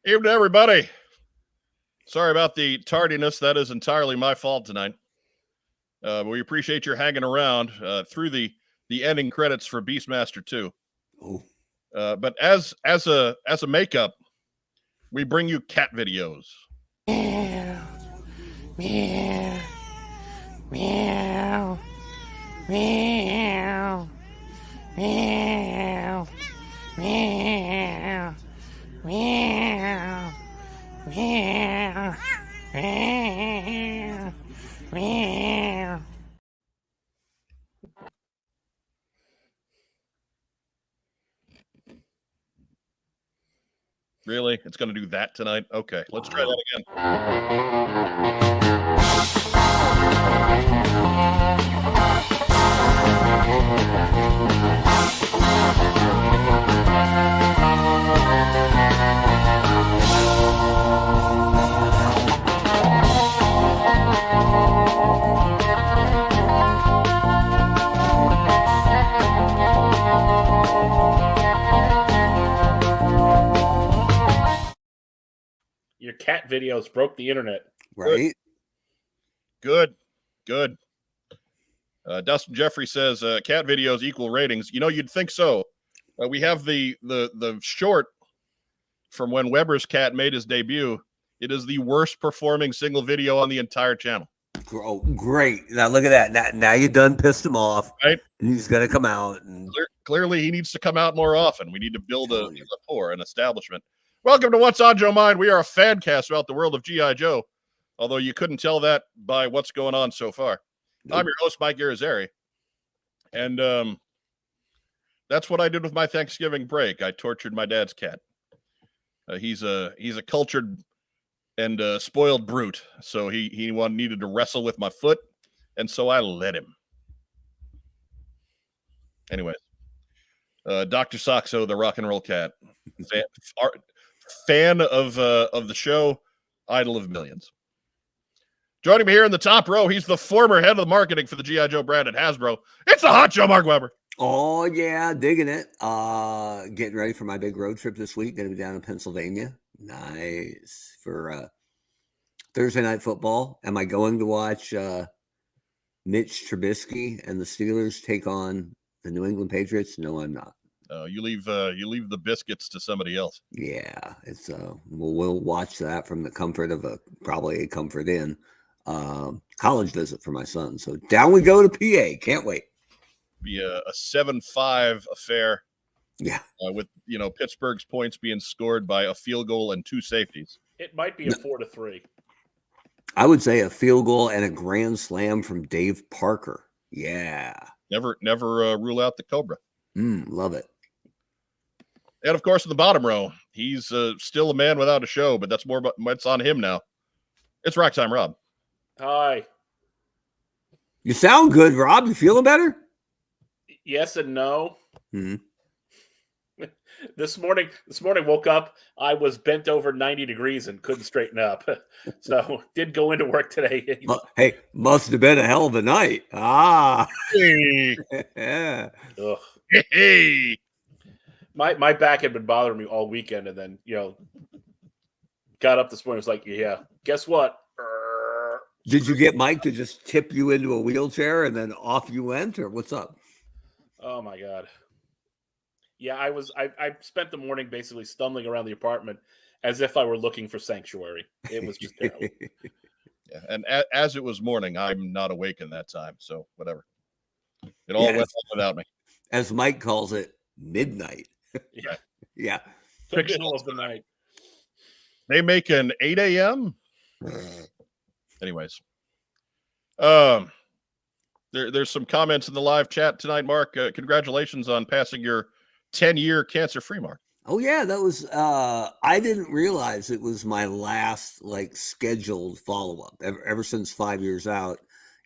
Evening, everybody. Sorry about the tardiness. That is entirely my fault tonight. We appreciate your hanging around through the ending credits for Beastmaster 2. Oh. But as a makeup, we bring you cat videos. Meow, meow, meow, meow, meow, meow, meow, meow, meow, meow. Really? It's going to do that tonight? Okay, let's try that again. Your cat videos broke the internet. Right? Good. Dustin Jeffrey says cat videos equal ratings. You know, you'd think so. We have the short from when Weber's cat made his debut. It is the worst performing single video on the entire channel. Oh, great. Now look at that. Now you done pissed him off. Right? And he's going to come out. And Clearly, he needs to come out more often. We need to build a rapport, an establishment. Welcome to What's on Joe Mind. We are a fan cast about the world of G.I. Joe, although you couldn't tell that by what's going on so far. Nope. I'm your host, Mike Irizarry, and that's what I did with my Thanksgiving break. I tortured my dad's cat. He's a cultured and spoiled brute, so he needed to wrestle with my foot, and so I let him. Anyway, Dr. Saxo, the rock and roll cat, fan of the show, idol of millions. Joining me here in the top row, he's the former head of the marketing for the G.I. Joe brand at Hasbro. It's the hot Joe, Mark Weber. oh, yeah, digging it. Getting ready for my big road trip this week. Going to be down in Pennsylvania. Nice. For Thursday night football. Am I going to watch Mitch Trubisky and the Steelers take on the New England Patriots? No, I'm not. You leave the biscuits to somebody else. Yeah, it's we'll watch that from the comfort of probably a Comfort Inn college visit for my son. So down we go to PA. Can't wait. Be a 7-5 affair. Yeah, with Pittsburgh's points being scored by a field goal and 2 safeties. It might be a 4-3. I would say a field goal and a grand slam from Dave Parker. Yeah, never rule out the Cobra. Love it. And of course, in the bottom row, he's still a man without a show, but that's more about what's on him now. It's Rock Time Rob. Hi. You sound good, Rob. You feeling better? Yes and no. Mm-hmm. This morning, woke up. I was bent over 90 degrees and couldn't straighten up. So did go into work today. Hey, must have been a hell of a night. Ah. Hey. Yeah. Ugh. Hey. My back had been bothering me all weekend, and then got up this morning. It was like, yeah, guess what? Did you get Mike to just tip you into a wheelchair and then off you went, or what's up? Oh my God. Yeah, I spent the morning basically stumbling around the apartment as if I were looking for sanctuary. It was just terrible. Yeah, and as it was morning, I'm not awake in that time, so whatever. It all went on without me. As Mike calls it, midnight. Yeah. Yeah. The middle of the night. They make an 8 a.m. Anyways. There's some comments in the live chat tonight, Mark. Congratulations on passing your 10-year cancer-free mark. Oh yeah, that was I didn't realize it was my last scheduled follow-up. Ever since 5 years out,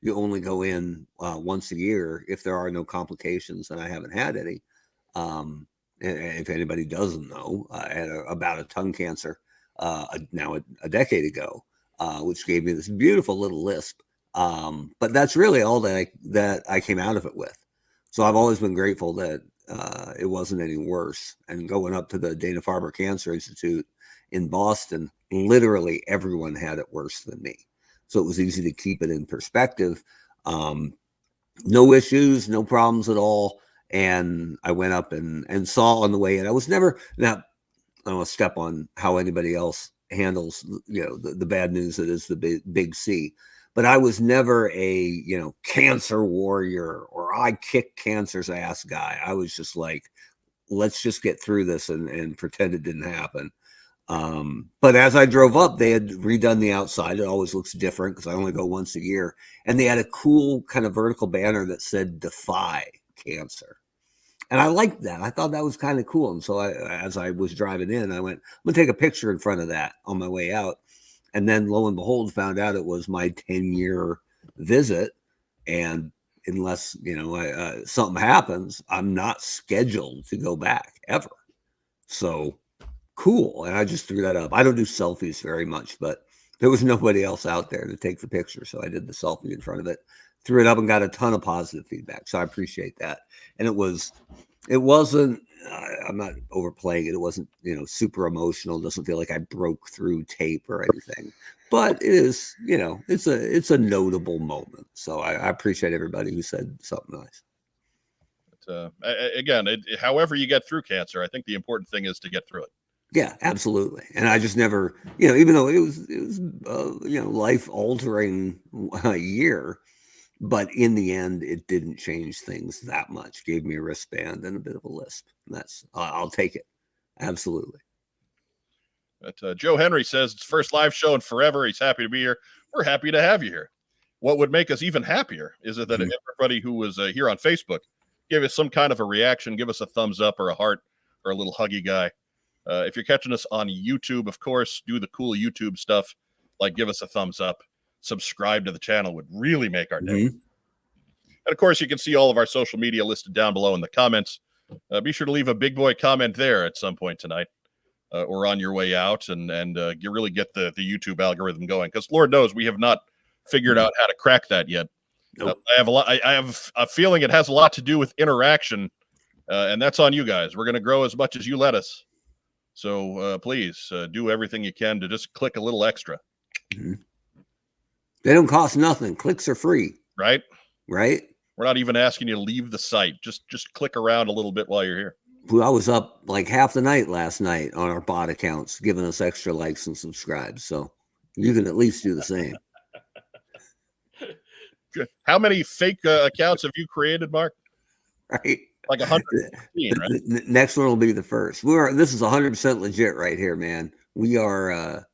you only go in once a year if there are no complications, and I haven't had any. If anybody doesn't know, I had about a tongue cancer now a decade ago, which gave me this beautiful little lisp. But that's really all that I came out of it with. So I've always been grateful that it wasn't any worse. And going up to the Dana-Farber Cancer Institute in Boston, literally everyone had it worse than me. So it was easy to keep it in perspective. No issues, no problems at all. And I went up and saw on the way in. I was never, now I don't want to step on how anybody else handles, the bad news that is the big C. But I was never a, cancer warrior or I kick cancer's ass guy. I was just like, let's just get through this and pretend it didn't happen. But as I drove up, they had redone the outside. It always looks different because I only go once a year. And they had a cool kind of vertical banner that said "Defy Cancer." And I liked that. I thought that was kind of cool. And so as I was driving in, I went, I'm going to take a picture in front of that on my way out. And then lo and behold, found out it was my 10-year visit. And unless, something happens, I'm not scheduled to go back ever. So cool. And I just threw that up. I don't do selfies very much, but there was nobody else out there to take the picture. So I did the selfie in front of it, threw it up and got a ton of positive feedback. So I appreciate that. And it wasn't, I'm not overplaying it. It wasn't, super emotional. It doesn't feel like I broke through tape or anything, but it is, it's a notable moment. So I appreciate everybody who said something nice. Again, however you get through cancer, I think the important thing is to get through it. Yeah, absolutely. And I just never, even though it was, life altering year, but in the end, it didn't change things that much. Gave me a wristband and a bit of a lisp. And that's, I'll take it. Absolutely. But Joe Henry says it's first live show in forever. He's happy to be here. We're happy to have you here. What would make us even happier is that everybody who was here on Facebook give us some kind of a reaction, give us a thumbs up or a heart or a little huggy guy. If you're catching us on YouTube, of course, do the cool YouTube stuff, like give us a thumbs up, subscribe to the channel would really make our day. And of course, you can see all of our social media listed down below in the comments. Be sure to leave a big boy comment there at some point tonight or on your way out and you really get the YouTube algorithm going, because Lord knows we have not figured out how to crack that yet. Nope. I have a feeling it has a lot to do with interaction, and that's on you guys. We're going to grow as much as you let us. So please do everything you can to just click a little extra. They don't cost nothing. Clicks are free. Right? Right? We're not even asking you to leave the site. Just click around a little bit while you're here. I was up like half the night last night on our bot accounts, giving us extra likes and subscribes. So you can at least do the same. How many fake accounts have you created, Mark? Right. Like 115, right? The next one will be the first. This is 100% legit right here, man. We are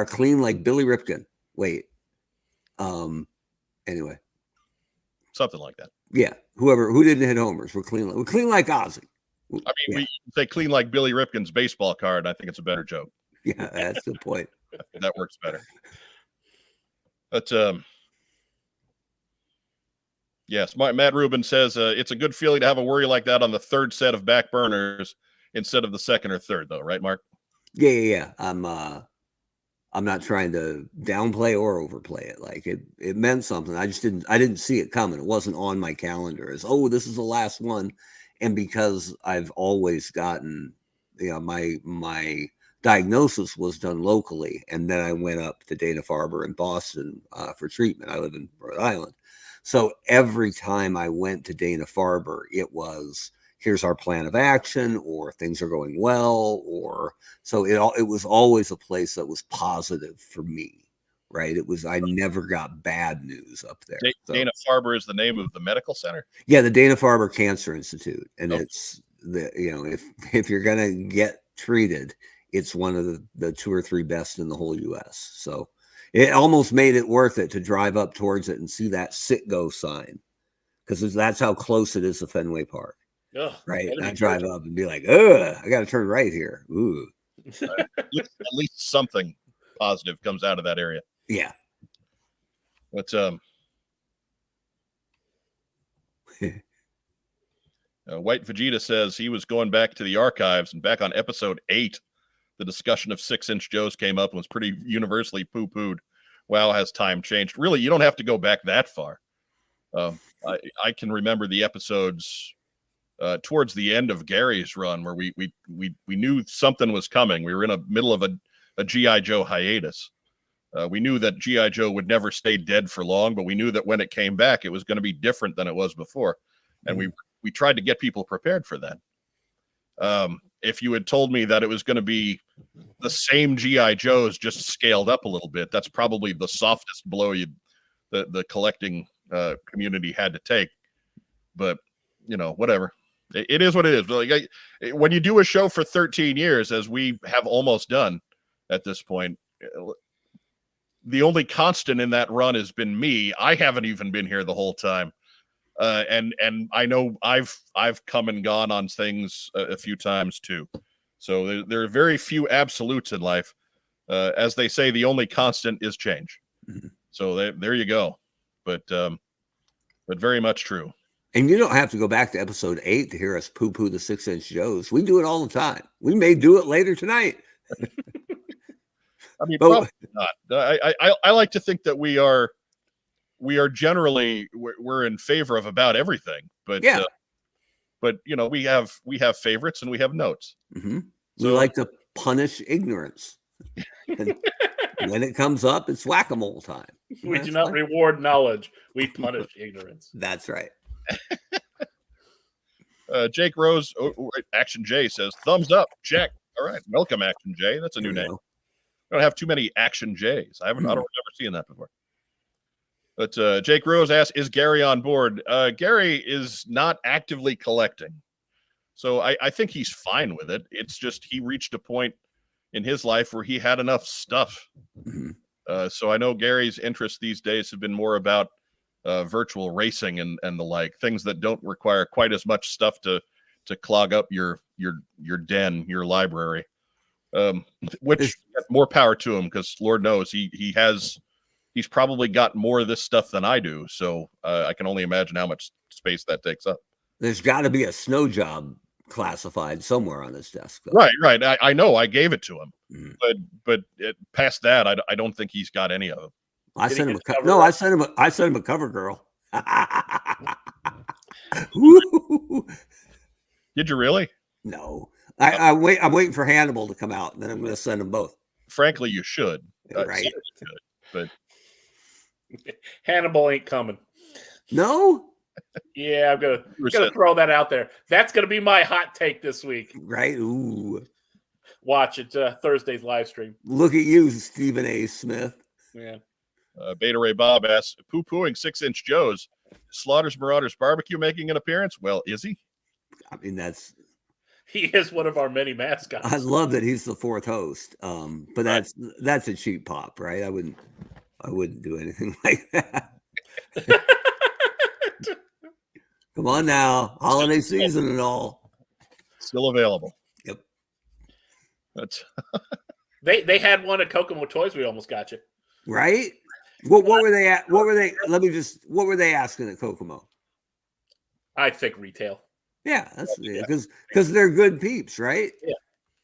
clean like Billy Ripken. Wait. Anyway. Something like that. Yeah. Who didn't hit homers? We're clean like Ozzy. I mean, we say clean like Billy Ripken's baseball card. I think it's a better joke. Yeah, that's the point. That works better. But yes, Matt Rubin says it's a good feeling to have a worry like that on the third set of back burners instead of the second or third, though, right, Mark? Yeah. I'm not trying to downplay or overplay it. Like it meant something. I didn't see it coming. It wasn't on my calendar as, this is the last one. And because I've always gotten, my diagnosis was done locally, and then I went up to Dana-Farber in Boston for treatment. I live in Rhode Island. So every time I went to Dana-Farber, it was, here's our plan of action, or things are going well, or so it was always a place that was positive for me, right? I never got bad news up there. Dana-Farber is the name of the medical center? Yeah, the Dana-Farber Cancer Institute. And it's if you're gonna get treated, it's one of the 2 or 3 best in the whole US. So it almost made it worth it to drive up towards it and see that sit-go sign, because that's how close it is to Fenway Park. Ugh, right? And I drive up and be like, I got to turn right here. Ooh. At least something positive comes out of that area. Yeah. But White Vegeta says he was going back to the archives, and back on episode 8, the discussion of 6-inch Joes came up and was pretty universally poo-pooed. Wow, has time changed? Really, you don't have to go back that far. I can remember the episodes towards the end of Gary's run, where we knew something was coming. We were in the middle of a G.I. Joe hiatus. We knew that G.I. Joe would never stay dead for long, but we knew that when it came back, it was going to be different than it was before. And we tried to get people prepared for that. If you had told me that it was going to be the same G.I. Joes just scaled up a little bit, that's probably the softest blow the collecting community had to take. But, whatever. It is what it is. Like, when you do a show for 13 years, as we have almost done at this point, the only constant in that run has been me. I haven't even been here the whole time. And I know I've come and gone on things a few times too. So there are very few absolutes in life. As they say, the only constant is change. Mm-hmm. So there you go. But very much true. And you don't have to go back to episode 8 to hear us poo-poo the 6-inch Joes. We do it all the time. We may do it later tonight. I mean, probably not. I like to think that we are generally we're in favor of about everything, but yeah. But we have favorites and we have notes. Mm-hmm. We like to punish ignorance. And when it comes up, it's whack-a-mole time. We do not reward knowledge. We punish ignorance. That's right. Jake Rose, Action J says, thumbs up. Check. All right. Welcome, Action J. That's a new name. I don't have too many Action J's. I don't remember seeing that before. But Jake Rose asks, is Gary on board? Gary is not actively collecting. So I think he's fine with it. It's just he reached a point in his life where he had enough stuff. Mm-hmm. So I know Gary's interests these days have been more about virtual racing and the like, things that don't require quite as much stuff to clog up your den, your library. Which more power to him, because Lord knows he's probably got more of this stuff than I do. So I can only imagine how much space that takes up. There's got to be a snow job classified somewhere on his desk, though. Right. I know I gave it to him, but past that, I don't think he's got any of them. I sent him a cover girl. Did you really? No. I'm waiting for Hannibal to come out, and then I'm going to send them both. Frankly, you should. Right. You should, but Hannibal ain't coming. No? Yeah, I'm gonna throw that out there. That's gonna be my hot take this week. Right? Ooh. Watch it Thursday's live stream. Look at you, Stephen A. Smith. Yeah. Beta Ray Bob asks, poo-pooing 6-inch Joes. Slaughter's Marauders Barbecue making an appearance? Well, is he? I mean, he is one of our many mascots. I love that he's the fourth host. But that's a cheap pop, right? I wouldn't do anything like that. Come on now, holiday season and all. Still available. Yep. That's they had one at Kokomo Toys. We almost got you. Right? What were they at? What were they asking at Kokomo? I think retail. Yeah, that's because they're good peeps, right? Yeah.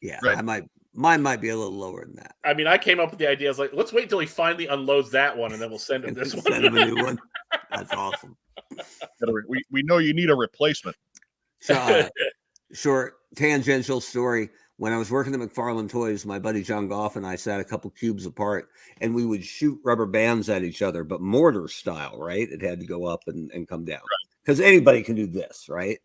Yeah. Right. Mine might be a little lower than that. I mean, I came up with the idea. I was like, let's wait until he finally unloads that one, and then we'll send him this one. Send him a new one. That's awesome. We know you need a replacement. So, short tangential story. When I was working at McFarlane Toys, my buddy John Goff and I sat a couple cubes apart, and we would shoot rubber bands at each other, but mortar style, right? It had to go up and come down because anybody can do this, right?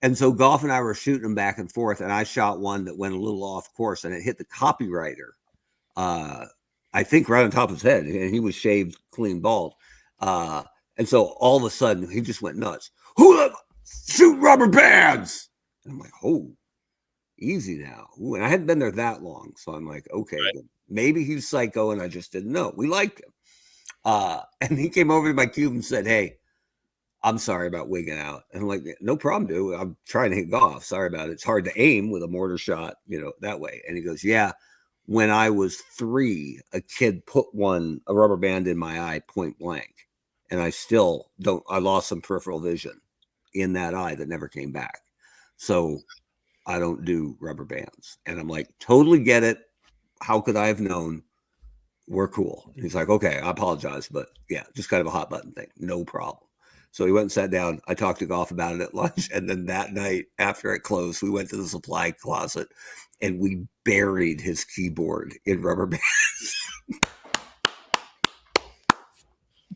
And so Goff and I were shooting them back and forth, and I shot one that went a little off course, and it hit the copywriter, I think right on top of his head, and he was shaved clean bald. And so all of a sudden, he just went nuts. Who shoot rubber bands? And I'm like, oh, easy now. Ooh, and I hadn't been there that long, so I'm like, okay, maybe he's psycho, and I just didn't know. We liked him. And he came over to my cube and said, hey, I'm sorry about wigging out. And I'm like, no problem, dude. I'm trying to hit golf. Sorry about it. It's hard to aim with a mortar shot, that way. And he goes, yeah, when I was 3, a kid put a rubber band in my eye point blank. And I lost some peripheral vision in that eye that never came back. So I don't do rubber bands. And I'm like, totally get it. How could I have known? We're cool. And he's like, okay, I apologize. But yeah, just kind of a hot button thing. No problem. So we went and sat down. I talked to Goff about it at lunch. And then that night after it closed, we went to the supply closet and we buried his keyboard in rubber bands.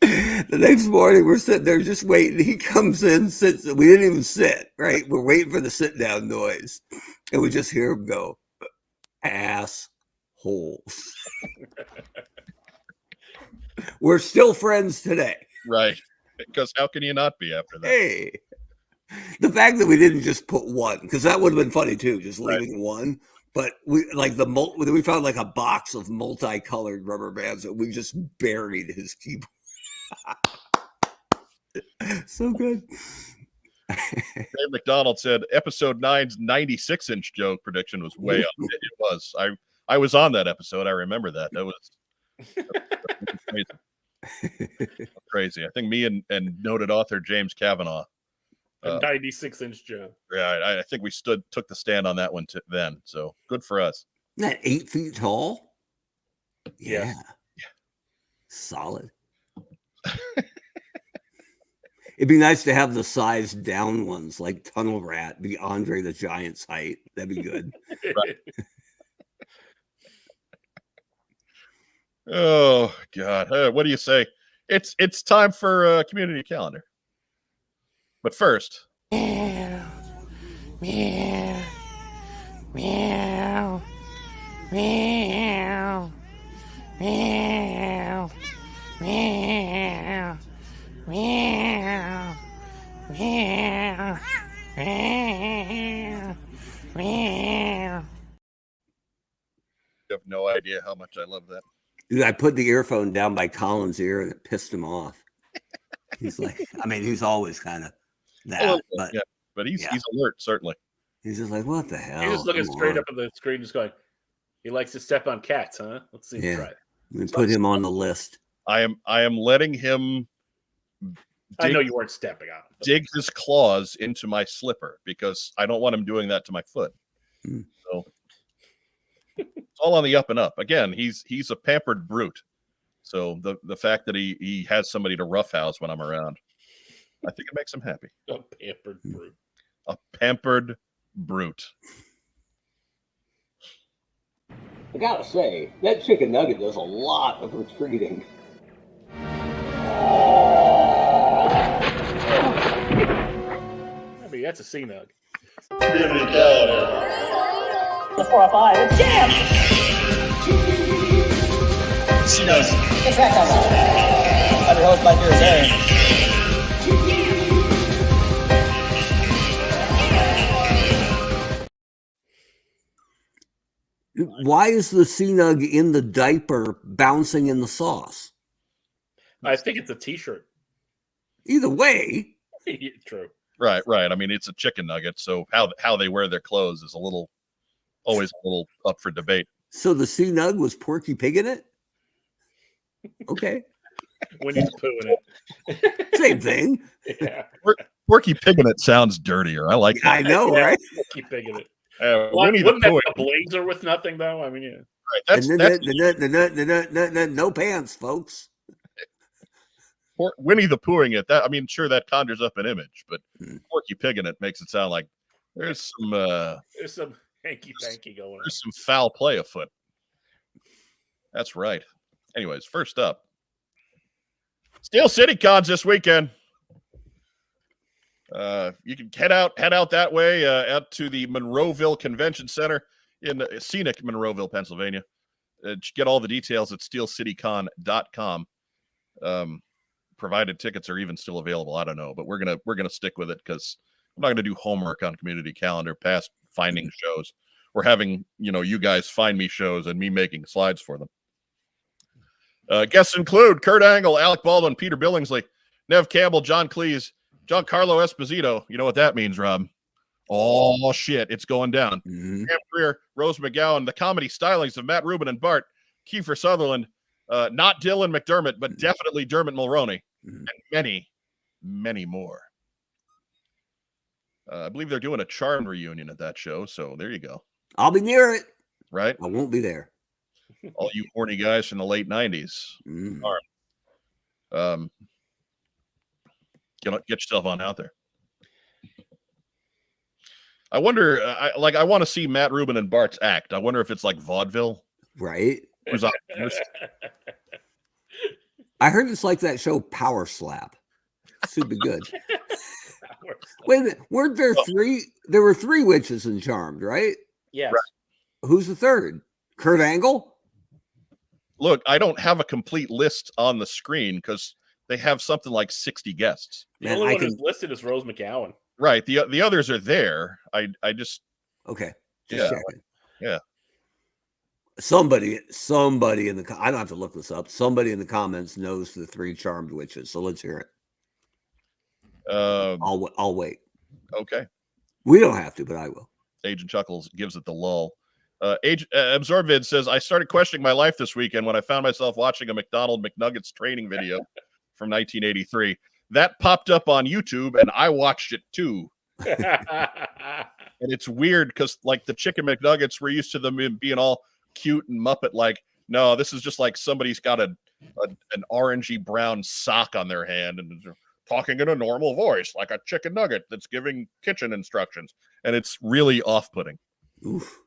The next morning, we're sitting there just waiting. He comes in, sits. We didn't even sit, right? We're waiting for the sit down noise. And we just hear him go, assholes. We're still friends today. Right. Because how can you not be after that? Hey, the fact that we didn't just put one, because that would have been funny too, just leaving one. But we we found like a box of multicolored rubber bands that we just buried his keyboard. So good. Dave McDonald said episode 9's 96-inch Joe prediction was way up. It was. I was on that episode. I remember that. That was crazy. Crazy. I think me and noted author James Kavanaugh. 96-inch Joe. Yeah, I think we took the stand on that one then. So good for us. Isn't that 8 feet tall? Yeah. Solid. It'd be nice to have the size down ones like Tunnel Rat be Andre the Giant's height. That'd be good. Right. Oh God! What do you say? It's time for community calendar. But first, Meow. Meow. Meow. Meow. Meow. Meow. Meow. Meow. Meow. Meow. you have no idea how much I love that. Dude, I put the earphone down by Colin's ear and it pissed him off. He's like, I mean, he's always kind of that, but he's alert, certainly. He's just like, what the hell? He's just looking straight up at the screen, just going, he likes to step on cats, huh? Let's see him try it. We put him on the list. I am letting him I know you weren't stepping on him. dig his claws into my slipper because I don't want him doing that to my foot. So it's all on the up and up. Again, he's a pampered brute. So the fact that he has somebody to roughhouse when I'm around, I think it makes him happy. A pampered brute. A pampered brute. I gotta say, that chicken nugget does a lot of retreating. I mean, that's a C-Nug. Community calendar. The 405, jam! She knows. Get back on that. I'm your host, my dear Aaron. Why is the C-Nug in the diaper bouncing in the sauce? I think it's a T-shirt. Either way. True. Right. I mean, it's a chicken nugget, so how they wear their clothes is always a little up for debate. So the C-Nug was Porky Pig in it? Okay. When he's pooing it. Same thing. Yeah. Porky Pig in it sounds dirtier. I like that. I know, right? Keep picking it. Winnie the Wouldn't that Pooh. be a blazer with nothing, though? I mean, yeah. Right, No pants, folks. Winnie the Poohing it. That, I mean, sure, that conjures up an image, but Porky Pig in it makes it sound like there's some hanky-panky going on. There's some foul play afoot. That's right. Anyways, first up, Steel City Cons this weekend. You can head out that way, out to the Monroeville Convention Center in scenic Monroeville, Pennsylvania. Get all the details at steelcitycon.com. Provided tickets are even still available, I don't know, but we're gonna stick with it because I'm not gonna do homework on community calendar past finding shows. We're having you guys find me shows and me making slides for them. Guests include Kurt Angle, Alec Baldwin, Peter Billingsley, Nev Campbell, John Cleese, Giancarlo Esposito. You know what that means, Rob? Oh, shit. It's going down. Pam Grier, Rose McGowan, the comedy stylings of Matt Rubin and Bart, Kiefer Sutherland, not Dylan McDermott, but definitely Dermot Mulroney, and many, many more. I believe they're doing a Charmed reunion at that show, so there you go. I'll be near it. Right? I won't be there. All you horny guys from the late 90s. Get yourself on out there. I wonder. I want to see Matt Rubin and Bart's act. I wonder if it's like vaudeville. Right? Who's on first? I heard it's like that show Power Slap. Should be good. Wait a minute. Weren't there three? There were 3 witches in Charmed, right? Yes. Right. Who's the third? Kurt Angle? Look, I don't have a complete list on the screen because they have something like 60 guests. The Man, only one who's listed is Rose McGowan. Right. The others are there. I just Okay. Yeah, checking. yeah. Somebody in the I don't have to look this up. Somebody in the comments knows the 3 Charmed witches, so let's hear it. I'll wait. Okay. We don't have to, but I will. Agent Chuckles gives it the lull. Absorbvid says, I started questioning my life this weekend when I found myself watching a McDonald McNuggets training video from 1983. That popped up on YouTube, and I watched it too. And it's weird because, like, the chicken McNuggets, we're used to them being all cute and Muppet-like. No, this is just like somebody's got an orangey brown sock on their hand and they're talking in a normal voice, like a chicken nugget that's giving kitchen instructions. And it's really off-putting. Oof.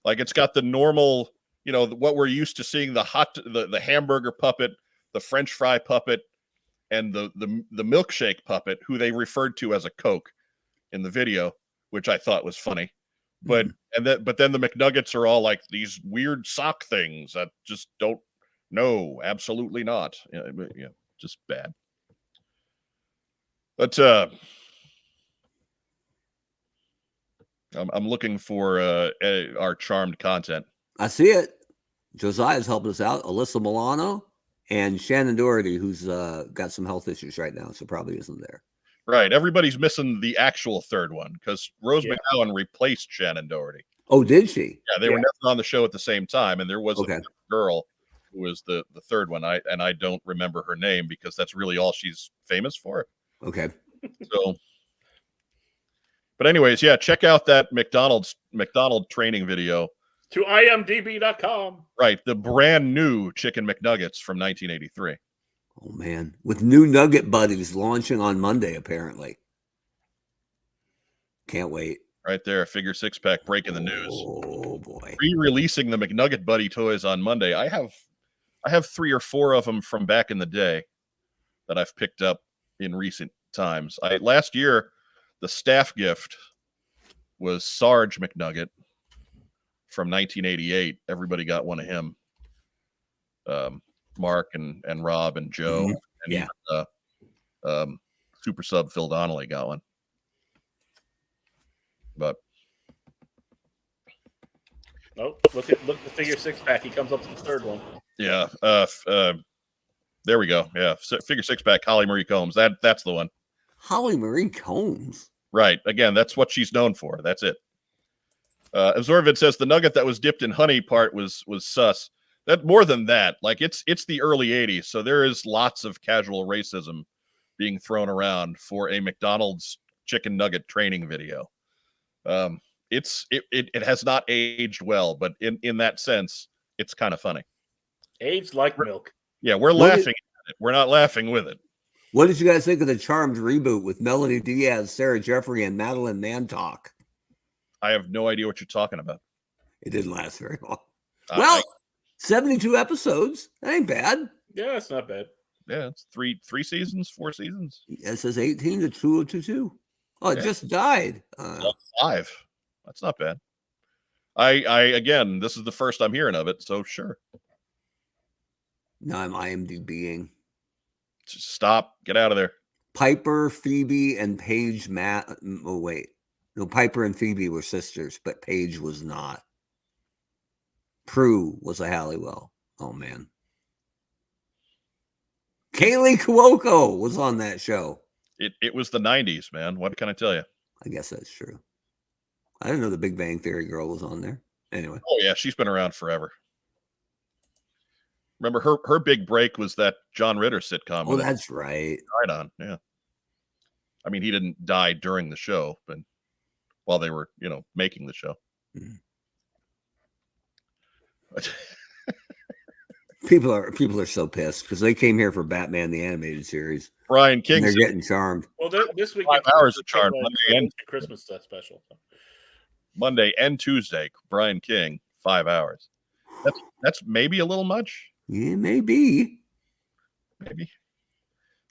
Like, it's got the normal, what we're used to seeing, the hamburger puppet, the French fry puppet, and the milkshake puppet, who they referred to as a Coke in the video, which I thought was funny. But then the McNuggets are all like these weird sock things that just don't. No, absolutely not. Yeah, just bad. But I'm looking for our Charmed content. I see it. Josiah's helping us out. Alyssa Milano and Shannon Doherty, who's got some health issues right now, so probably isn't there. Right. Everybody's missing the actual third one because Rose McGowan replaced Shannon Doherty. Oh, did she? Yeah, they were never on the show at the same time, and there was Okay. a girl who was the third one. I don't remember her name because that's really all she's famous for. Okay. So, but anyways, yeah, check out that McDonald training video. To imdb.com. Right, the brand new Chicken McNuggets from 1983. Oh, man. With new Nugget Buddies launching on Monday, apparently. Can't wait. Right there, figure 6-pack breaking the news. Oh, boy. Re-releasing the McNugget Buddy toys on Monday. I have 3 or 4 of them from back in the day that I've picked up in recent times. Last year, the staff gift was Sarge McNugget from 1988. Everybody got one of him. Mark and Rob and Joe, and even Super Sub Phil Donnelly got one. But look at the figure 6-pack. He comes up to the third one. yeah, there we go. Yeah, figure 6-pack. Holly Marie Combs. That's the one. Holly Marie Combs. Right. Again, that's what she's known for. That's it. Absorbvid says the nugget that was dipped in honey part was sus. That more than that, like it's the early 80s, so there is lots of casual racism being thrown around for a McDonald's chicken nugget training video. It has not aged well, but in that sense, it's kind of funny. Aged like milk. Yeah, we're laughing at it. We're not laughing with it. What did you guys think of the Charmed reboot with Melanie Diaz, Sarah Jeffrey, and Madeline Mantock? I have no idea what you're talking about. It didn't last very long. Well, 72 episodes. That ain't bad. Yeah, it's not bad. Yeah, it's 3 seasons, 4 seasons. It says 18 to 2022. Oh, it just died. 5. That's not bad. I again, this is the first I'm hearing of it, so sure. Now I'm IMDbing. Just stop. Get out of there. Piper, Phoebe, and Paige. Oh, wait. No, Piper and Phoebe were sisters, but Paige was not. Prue was a Halliwell. Oh, man. Kaylee Cuoco was on that show. It was the 90s, man. What can I tell you? I guess that's true. I didn't know the Big Bang Theory girl was on there. Anyway. Oh, yeah. She's been around forever. Remember, her big break was that John Ritter sitcom. Oh, that's right. Right on, yeah. I mean, he didn't die during the show, but while they were, making the show. Mm-hmm. People are so pissed because they came here for Batman the Animated Series. Brian King They're says getting charmed. Well, this week 5 hours of charm. Christmas special. Monday and Tuesday, Brian King, 5 hours. That's maybe a little much. Yeah, maybe. Maybe.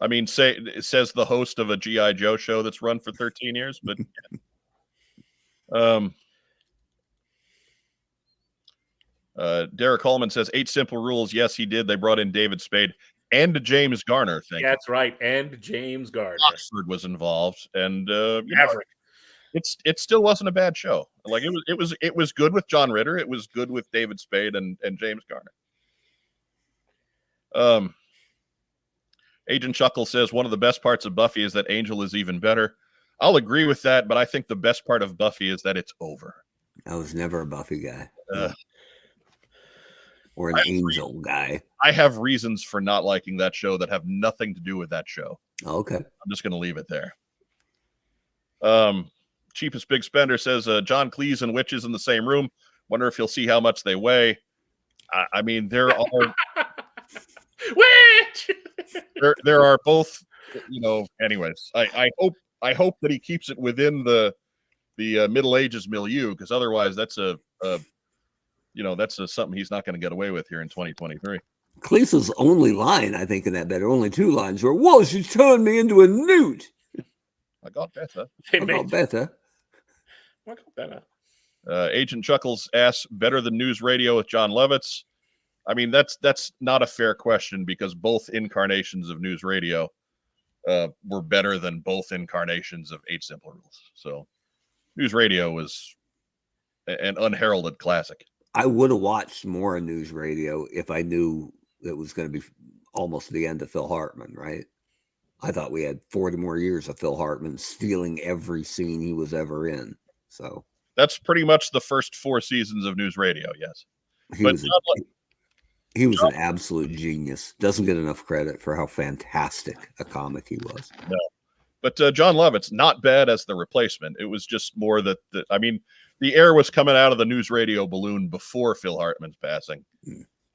I mean, it says the host of a G.I. Joe show that's run for 13 years, but Derek Coleman says 8 simple rules. Yes, he did. They brought in David Spade and James Garner. Yeah, that's right. And James Garner. Oxford was involved, and it still wasn't a bad show. Like it was good with John Ritter. It was good with David Spade and James Garner. Agent Chuckle says one of the best parts of Buffy is that Angel is even better. I'll agree with that, but I think the best part of Buffy is that it's over. I was never a Buffy guy. Or an Angel guy. I have reasons for not liking that show that have nothing to do with that show. Okay. I'm just going to leave it there. Cheapest Big Spender says John Cleese and Witches in the same room. Wonder if you'll see how much they weigh. I mean, they're all... Witch! there are both, anyways. I hope that he keeps it within the Middle Ages milieu, because otherwise that's something he's not going to get away with here in 2023. Cleese's only line, I think, in that bed, only 2 lines were, "Whoa, she turned me into a newt." I got better. I got better. Agent Chuckles asks, better than News Radio with John Lovitz? I mean, that's not a fair question, because both incarnations of News Radio were better than both incarnations of 8 Simple Rules. So News Radio was an unheralded classic. I would have watched more News Radio if I knew it was going to be almost the end of Phil Hartman, right? I thought we had 40 more years of Phil Hartman stealing every scene he was ever in. So that's pretty much the first 4 seasons of News Radio, yes. He was an absolute genius. Doesn't get enough credit for how fantastic a comic he was. No. But John Lovitz, not bad as the replacement. It was just more that, the air was coming out of the News Radio balloon before Phil Hartman's passing.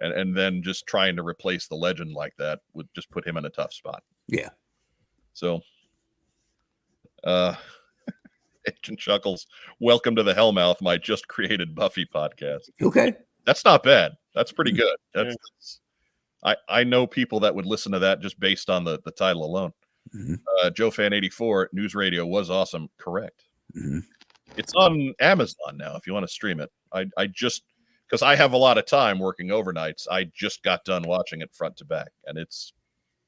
And then just trying to replace the legend like that would just put him in a tough spot. Yeah. So, Agent Chuckles, welcome to the Hellmouth, my just created Buffy podcast. Okay. That's not bad. That's pretty good. I know people that would listen to that just based on the title alone. Mm-hmm. Joe Fan 84, News Radio was awesome. Correct. Mm-hmm. It's on Amazon now if you want to stream it. I just, because I have a lot of time working overnights, I just got done watching it front to back, and it's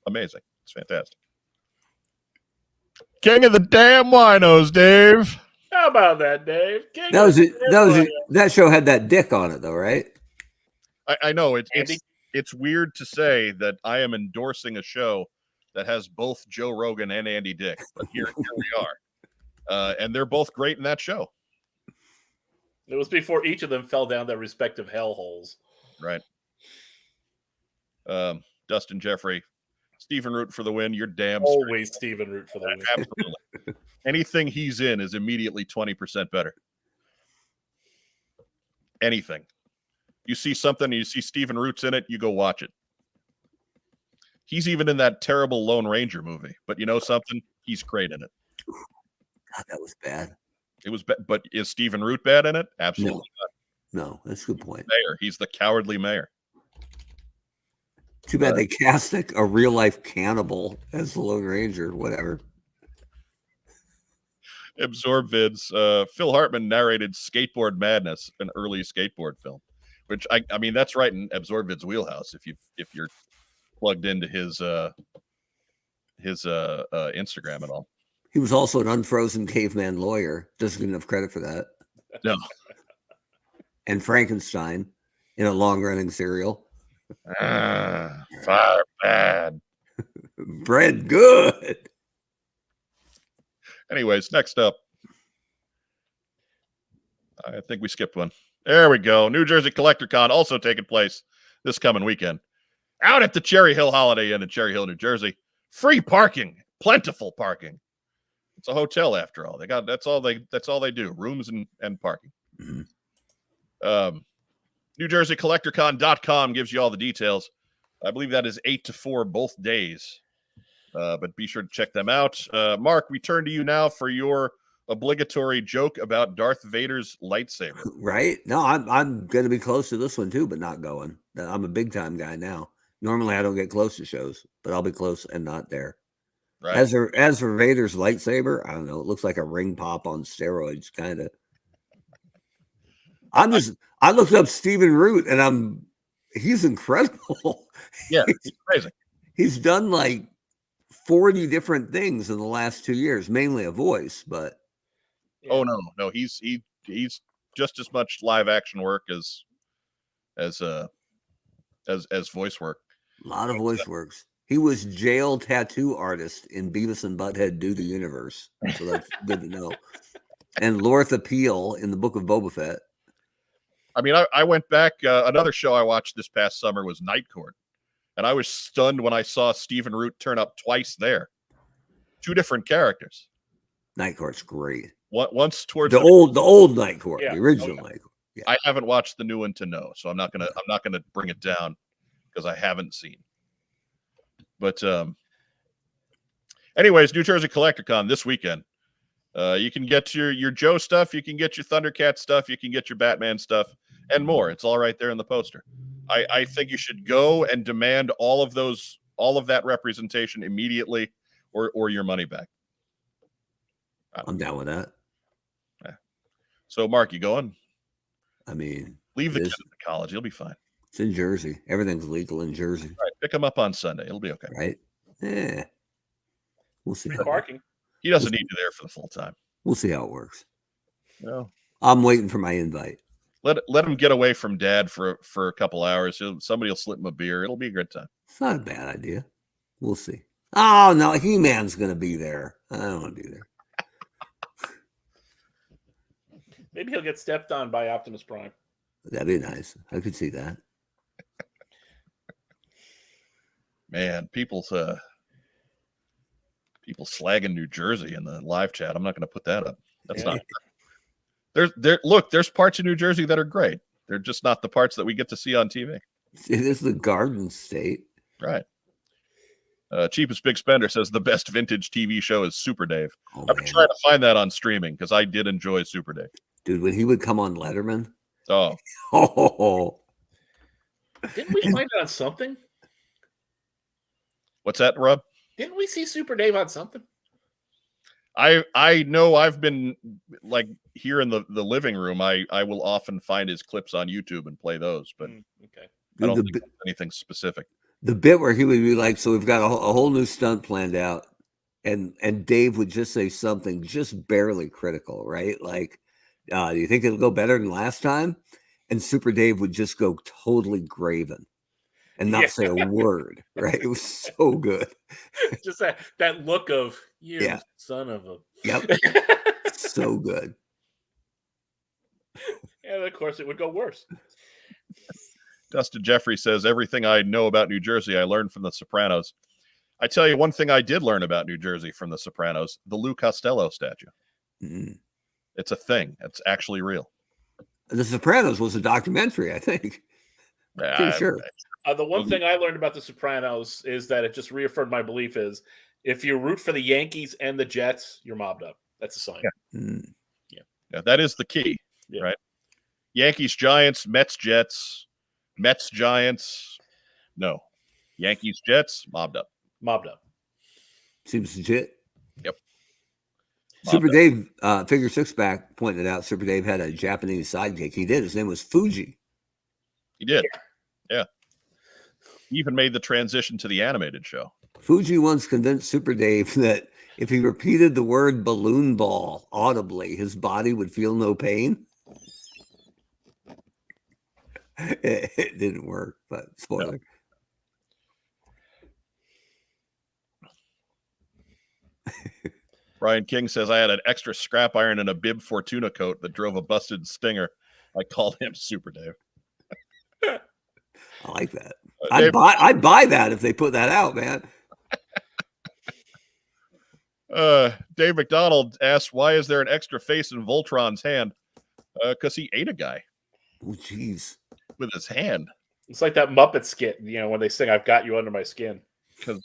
amazing. It's fantastic. King of the damn winos, Dave. How about that, Dave? That show had that dick on it, though, right? I know it's weird to say that I am endorsing a show that has both Joe Rogan and Andy Dick, but here we are, and they're both great in that show. It was before each of them fell down their respective hellholes. Right. Dustin Jeffrey, Stephen Root for the win. You're damn always Stephen Root for the win. Absolutely. Anything he's in is immediately 20% better. Anything. You see something, you see Stephen Root's in it, you go watch it. He's even in that terrible Lone Ranger movie. But you know something? He's great in it. God, that was bad. It was bad. But is Stephen Root bad in it? Absolutely not. No, that's a good point. Mayor. He's the cowardly mayor. Too bad they cast a real-life cannibal as the Lone Ranger, whatever. Absorb vids. Phil Hartman narrated Skateboard Madness, an early skateboard film, which I mean that's right in Absorb vid's wheelhouse. If you're plugged into his Instagram and all. He was also an unfrozen caveman lawyer. Doesn't get enough credit for that. No. And Frankenstein in a long-running serial. Fire bad. Bread good. Anyways, next up. I think we skipped one. There we go. New Jersey Collector Con also taking place this coming weekend. Out at the Cherry Hill Holiday Inn in Cherry Hill, New Jersey. Free parking. Plentiful parking. It's a hotel after all. That's all they do. Rooms and parking. Mm-hmm. NewJerseyCollectorCon.com gives you all the details. I believe that is 8 to 4 both days. But be sure to check them out. Mark, we turn to you now for your obligatory joke about Darth Vader's lightsaber. Right? No, I'm going to be close to this one too, but not going. I'm a big time guy now. Normally, I don't get close to shows, but I'll be close and not there. Right? As for Vader's lightsaber, I don't know. It looks like a ring pop on steroids, kind of. I looked up Stephen Root, and he's incredible. Yeah, it's crazy. He's done like 40 different things in the last 2 years, mainly a voice, but Oh no, he's just as much live action work as voice work. a lot of voice works. He was jail tattoo artist in Beavis and Butthead Do the Universe, so that's good to know. And Lortha Peel in the Book of Boba Fett. I mean, I went back. Another show I watched this past summer was Night Court, and I was stunned when I saw Stephen Root turn up twice there. 2 different characters. Night Court's great. Once towards The old Night Court, Yeah. the original Night Court. Yeah. I haven't watched the new one to know, so I'm not gonna bring it down because I haven't seen. But anyways, New Jersey CollectorCon this weekend. You can get your Joe stuff, you can get your Thundercat stuff, you can get your Batman stuff, and more. It's all right there in the poster. I think you should go and demand all of that representation immediately, or your money back. I'm down with that. So, Mark, you going? I mean, Leave the it kid is- at the college. He'll be fine. it's in Jersey. Everything's legal in Jersey, All right, pick him up on Sunday. It'll be okay. right? Yeah. We'll see. Free How, parking. He doesn't need you there for the full time. we'll see how it works. No. I'm waiting for my invite. Let him get away from Dad for a couple hours. Somebody will slip him a beer. It'll be a good time. It's not a bad idea. We'll see. Oh no, He-Man's gonna be there. I don't want to be there. Maybe he'll get stepped on by Optimus Prime. That'd be nice. I could see that. Man, people slagging New Jersey in the live chat. I'm not going to put that up. That's Yeah. not. There's parts of New Jersey that are great. They're just not the parts that we get to see on TV. It is the Garden State. Right. Cheapest Big Spender says the best vintage TV show is Super Dave. Oh, I've been man. trying to find that on streaming because I did enjoy Super Dave. Dude, when he would come on Letterman, Oh, oh, Didn't we find it on something? what's that, Rob? Didn't we see Super Dave on something? I know I've been like here in the living room. I will often find his clips on YouTube and play those, but Okay. I don't the, think it's anything specific. the bit where he would be like, "So we've got a whole new stunt planned out," and Dave would just say something just barely critical, right? Like, "Do you think it'll go better than last time?" And Super Dave would just go totally graven and not Yeah. say a word, right? It was so good. Just that look of you, Yeah. son of a. Yep, so good. And of course, it would go worse. Dustin Jeffrey says everything I know about New Jersey I learned from The Sopranos. I tell you one thing I did learn about New Jersey from The Sopranos: the Lou Costello statue. Mm. It's a thing. It's actually real. The Sopranos was a documentary, I think. Pretty sure. The one thing I learned about The Sopranos is that it just reaffirmed my belief is if you root for the Yankees and the Jets, you're mobbed up. That's a sign. Yeah. Mm. Yeah, that is the key, Yeah. right? Yankees, Giants, Mets, Jets, Mets, Giants. No. Yankees, Jets, mobbed up. Mobbed up. Seems legit. Yep. Super Mobbed up. Dave, Figure Six Back pointed out Super Dave had a Japanese sidekick. He did. His name was Fuji. He did. Yeah. He even made the transition to the animated show. Fuji once convinced Super Dave that if he repeated the word balloon ball audibly, his body would feel no pain. It didn't work, but spoiler. Brian King says I had an extra scrap iron and a bib Fortuna coat that drove a busted Stinger. I called him Super Dave. I like that. Dave, I'd buy that if they put that out, man. Dave McDonald asks, why is there an extra face in Voltron's hand? Because he ate a guy Oh, jeez. with his hand. It's like that Muppet skit, when they sing "I've got you under my skin." because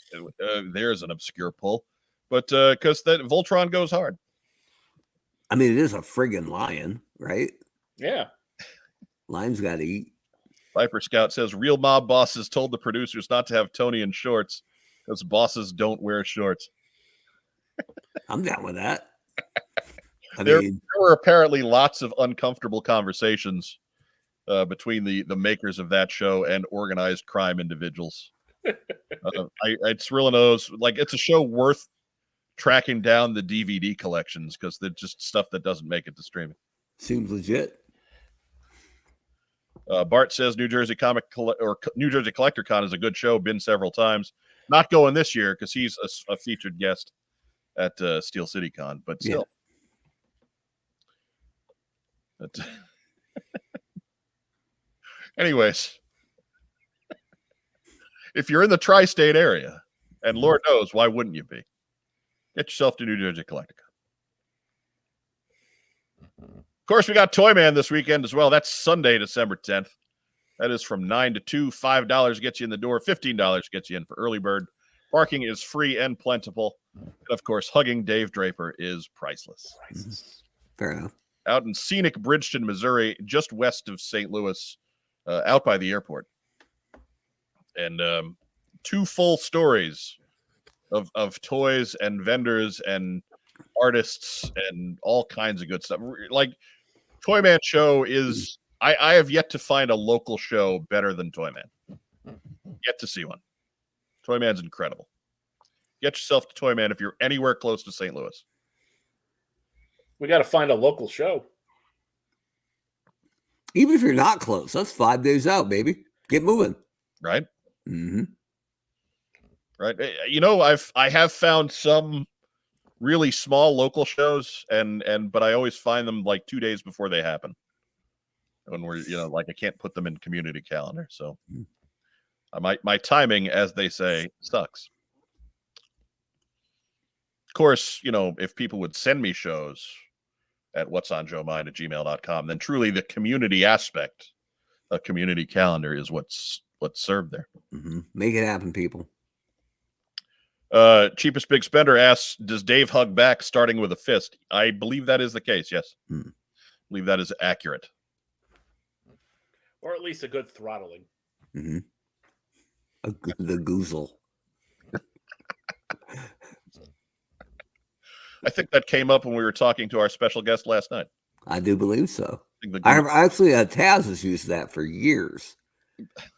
there's an obscure pull, but because that Voltron goes hard. I mean, it is a friggin' lion, right? Yeah. Lion's got to eat. Viper Scout says real mob bosses told the producers not to have Tony in shorts because bosses don't wear shorts. I'm down with that. There were apparently lots of uncomfortable conversations between the makers of that show and organized crime individuals. It's really knows like it's a show worth tracking down the DVD collections because they're just stuff that doesn't make it to streaming. Seems legit. Bart says New Jersey New Jersey Collector Con is a good show. Been several times. Not going this year because he's a featured guest at Steel City Con, but still. Yeah. Anyways, if you're in the tri-state area, and Lord knows why wouldn't you be, get yourself to New Jersey Collector Con. Of course, we got Toy Man this weekend as well. That's Sunday, December 10th. That is from 9 to 2. $5 gets you in the door. $15 gets you in for early bird. Parking is free and plentiful. And of course, hugging Dave Draper is priceless. Fair enough. Out in scenic Bridgeton, Missouri, just west of St. Louis, out by the airport. And 2 full stories of toys and vendors and artists and all kinds of good stuff. Like Toy Man Show is, I have yet to find a local show better than Toy Man. Yet to see one. Toy Man's incredible. Get yourself to Toy Man if you're anywhere close to St. Louis. We got to find a local show. Even if you're not close, that's 5 days out, baby. Get moving. Right? Mm-hmm. Right. You know, I have found some really small local shows but I always find them like 2 days before they happen. When we're, like I can't put them in community calendar. So my timing, as they say, sucks. Of course, if people would send me shows at whatsonjoemind@gmail.com, then truly the community aspect, a community calendar is what's served there. Mm-hmm. Make it happen, people. Cheapest Big Spender asks, does Dave hug back starting with a fist? I believe that is the case, yes. I believe that is accurate. Or at least a good throttling. Mm-hmm. The goozle. I think that came up when we were talking to our special guest last night. I do believe so. I actually, Taz has used that for years.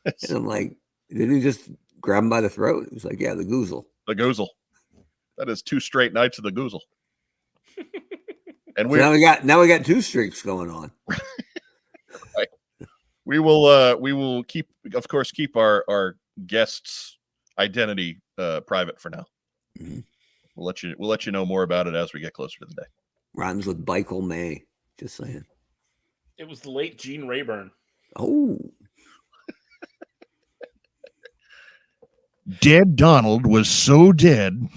And I'm like, did he just grab him by the throat? He was like, yeah, the goozle. The goozle. That is 2 straight nights of the goozle. And so now we got 2 streaks going on. Right. We will keep our guests' identity private for now. Mm-hmm. We'll let you know more about it as we get closer to the day. Rhymes with Michael May. Just saying. It was the late Gene Rayburn. Oh. Dead Donald was so dead.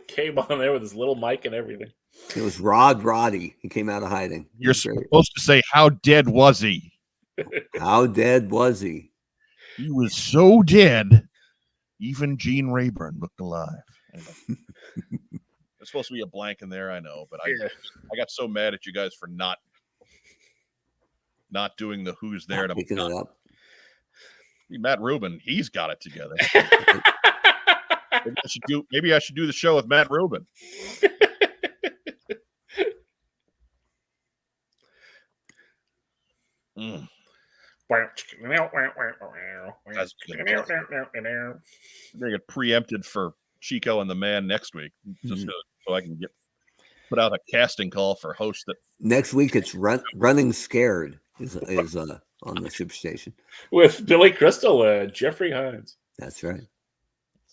Came on there with his little mic and everything. It was Roddy. He came out of hiding. You're supposed to say, how dead was he? How dead was he? He was so dead. Even Gene Rayburn looked alive. Anyway. There's supposed to be a blank in there, I know, but I got so mad at you guys for not doing the who's there to picking it up. Matt Rubin, he's got it together. Maybe I should do the show with Matt Rubin. They get preempted for Chico and the Man next week, just so I can put out a casting call for host that next week. It's Running Scared is on the Superstation with Billy Crystal and Jeffrey Hines. That's right.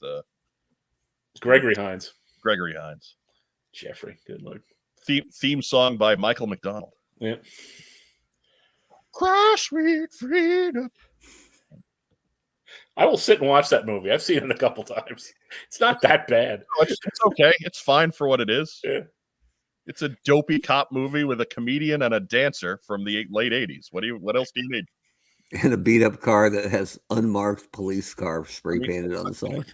It's Gregory Hines. Jeffrey, good lord. Theme song by Michael McDonald. Yeah. Cry sweet freedom. I will sit and watch that movie. I've seen it a couple times. It's not that bad. It's okay. It's fine for what it is. Yeah. It's a dopey cop movie with a comedian and a dancer from the late 80s. What else do you need? And a beat up car that has unmarked police car spray painted on the side.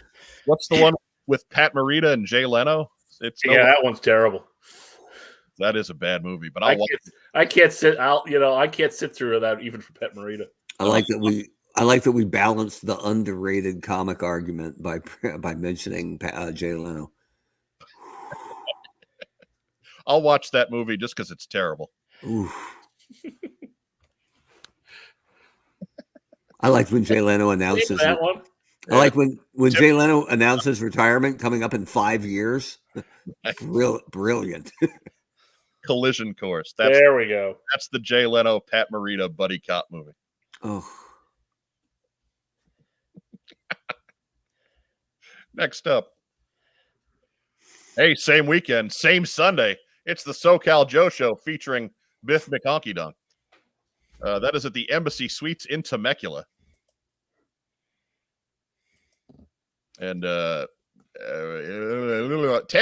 What's the one with Pat Morita and Jay Leno? It's no Yeah, that one's terrible. That is a bad movie, but I'll watch it. I can't sit out. I can't sit through that even for Pet Morita. I like that we balanced the underrated comic argument by mentioning Jay Leno. I'll watch that movie just because it's terrible. Oof. I like when Jay Leno announces that one. I like when Jay Leno announces retirement coming up in 5 years. Brilliant. Collision Course. There we go. That's the Jay Leno, Pat Morita buddy cop movie. Oh. Next up. Hey, same weekend, same Sunday. It's the SoCal Joe Show featuring Biff McHonky Donk. That is at the Embassy Suites in Temecula. And 10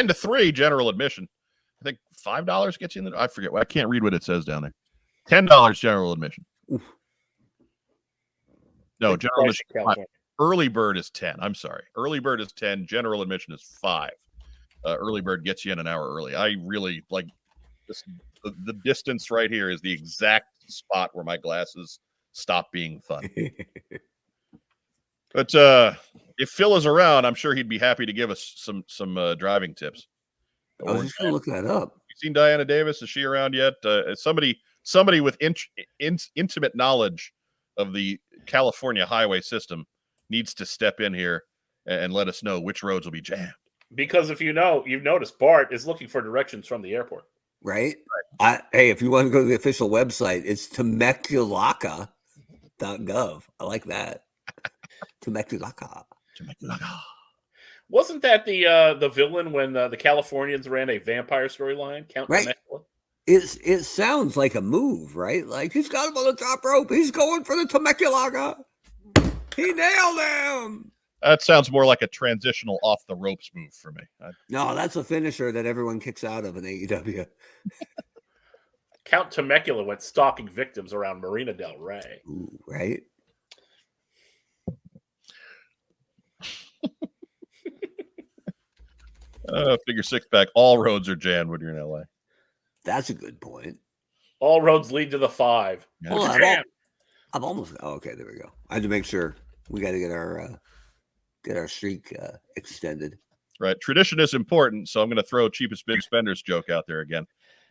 to 3 general admission. I think $5 gets you in the. I forget. I can't read what it says down there. $10 general admission. Oof. No, general admission. Early bird is 10. I'm sorry. Early bird is 10. General admission is 5. Early bird gets you in an hour early. I really like this. The distance right here is the exact spot where my glasses stop being fun. But if Phil is around, I'm sure he'd be happy to give us some driving tips. I was just going to look that up. You seen Diana Davis? Is she around yet? Somebody with intimate knowledge of the California highway system needs to step in here and let us know which roads will be jammed. Because if you've noticed, Bart is looking for directions from the airport. Right? Hey, if you want to go to the official website, it's temeculaca.gov. I like that. Temeculaca. Wasn't that the villain when the Californians ran a vampire storyline? Count right. Temecula? It sounds like a move, right? Like he's got him on the top rope. He's going for the Temeculaca. He nailed him. That sounds more like a transitional off the ropes move for me. No, that's a finisher that everyone kicks out of in AEW. Count Temecula went stalking victims around Marina del Rey. Ooh, right? Figure 6-pack. All roads are jammed when you're in LA. That's a good point. All roads lead to the 5. Yeah. Well, I've almost. Oh, okay, there we go. I had to make sure we got to get our streak extended. Right. Tradition is important, so I'm going to throw cheapest big spenders joke out there again.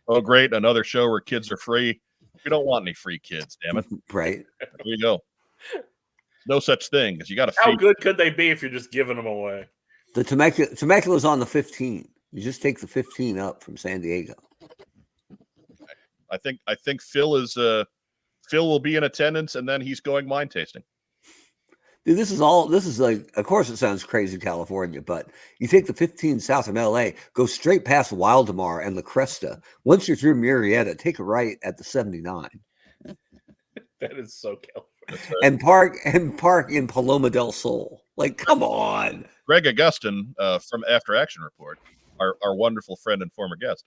Oh, great. Another show where kids are free. We don't want any free kids, damn it. Right. There you go. No such thing, because you got to How good could they be if you're just giving them away? The Temecula's on the 15. You just take the 15 up from San Diego. I think Phil will be in attendance, and then he's going wine tasting. Dude, this is like, of course it sounds crazy, California, but you take the 15 south of LA, go straight past Wildemar and La Cresta. Once you're through Murrieta, take a right at the 79. That is so California. And park in Paloma del Sol. Like, come on. Greg Augustin from After Action Report, our wonderful friend and former guest,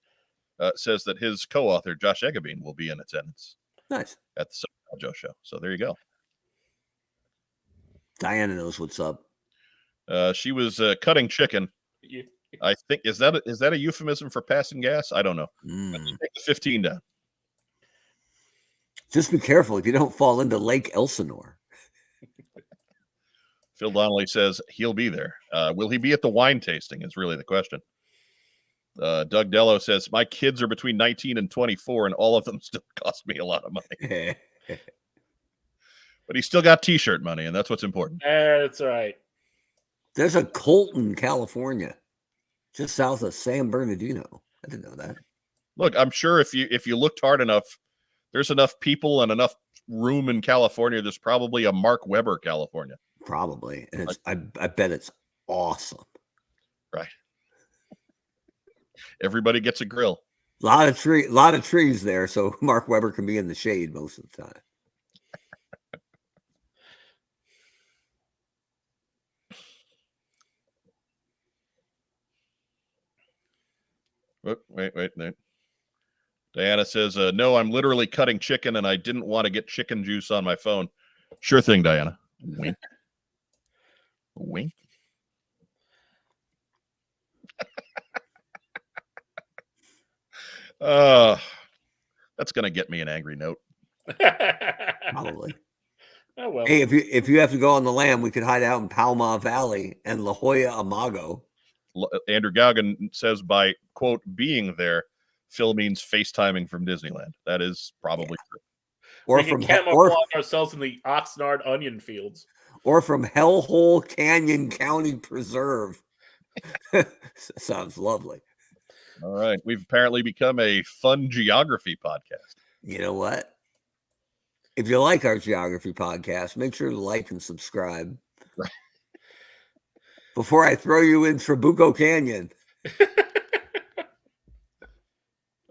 says that his co-author, Josh Eggebein, will be in attendance. Nice. At the SoCal Joe Show. So there you go. Diana knows what's up. She was cutting chicken. Yeah. I think is that a euphemism for passing gas? I don't know. Take the 15 down. Just be careful if you don't fall into Lake Elsinore. Phil Donnelly says he'll be there. Will he be at the wine tasting? Is really the question. Doug Dello says my kids are between 19 and 24, and all of them still cost me a lot of money. But he still got T-shirt money, and that's what's important. That's right. There's a Colton, California, just south of San Bernardino. I didn't know that. Look, I'm sure if you looked hard enough, there's enough people and enough room in California. There's probably a Mark Webber, California. Probably, and it's, I bet it's awesome. Right. Everybody gets a grill. A lot of trees there, so Mark Webber can be in the shade most of the time. Wait. Diana says, no, I'm literally cutting chicken, and I didn't want to get chicken juice on my phone. Sure thing, Diana. Wink. Wink. That's gonna get me an angry note. Probably. Oh well. Hey, if you have to go on the lam, we could hide out in Palma Valley and La Jolla Imago. Andrew Gauguin says by quote being there, Phil means FaceTiming from Disneyland. That is probably true. Or we can camouflage ourselves in the Oxnard onion fields. Or from Hellhole Canyon County Preserve. Sounds lovely. All right. We've apparently become a fun geography podcast. You know what? If you like our geography podcast, make sure to like and subscribe. Right. Before I throw you in Trabuco Canyon.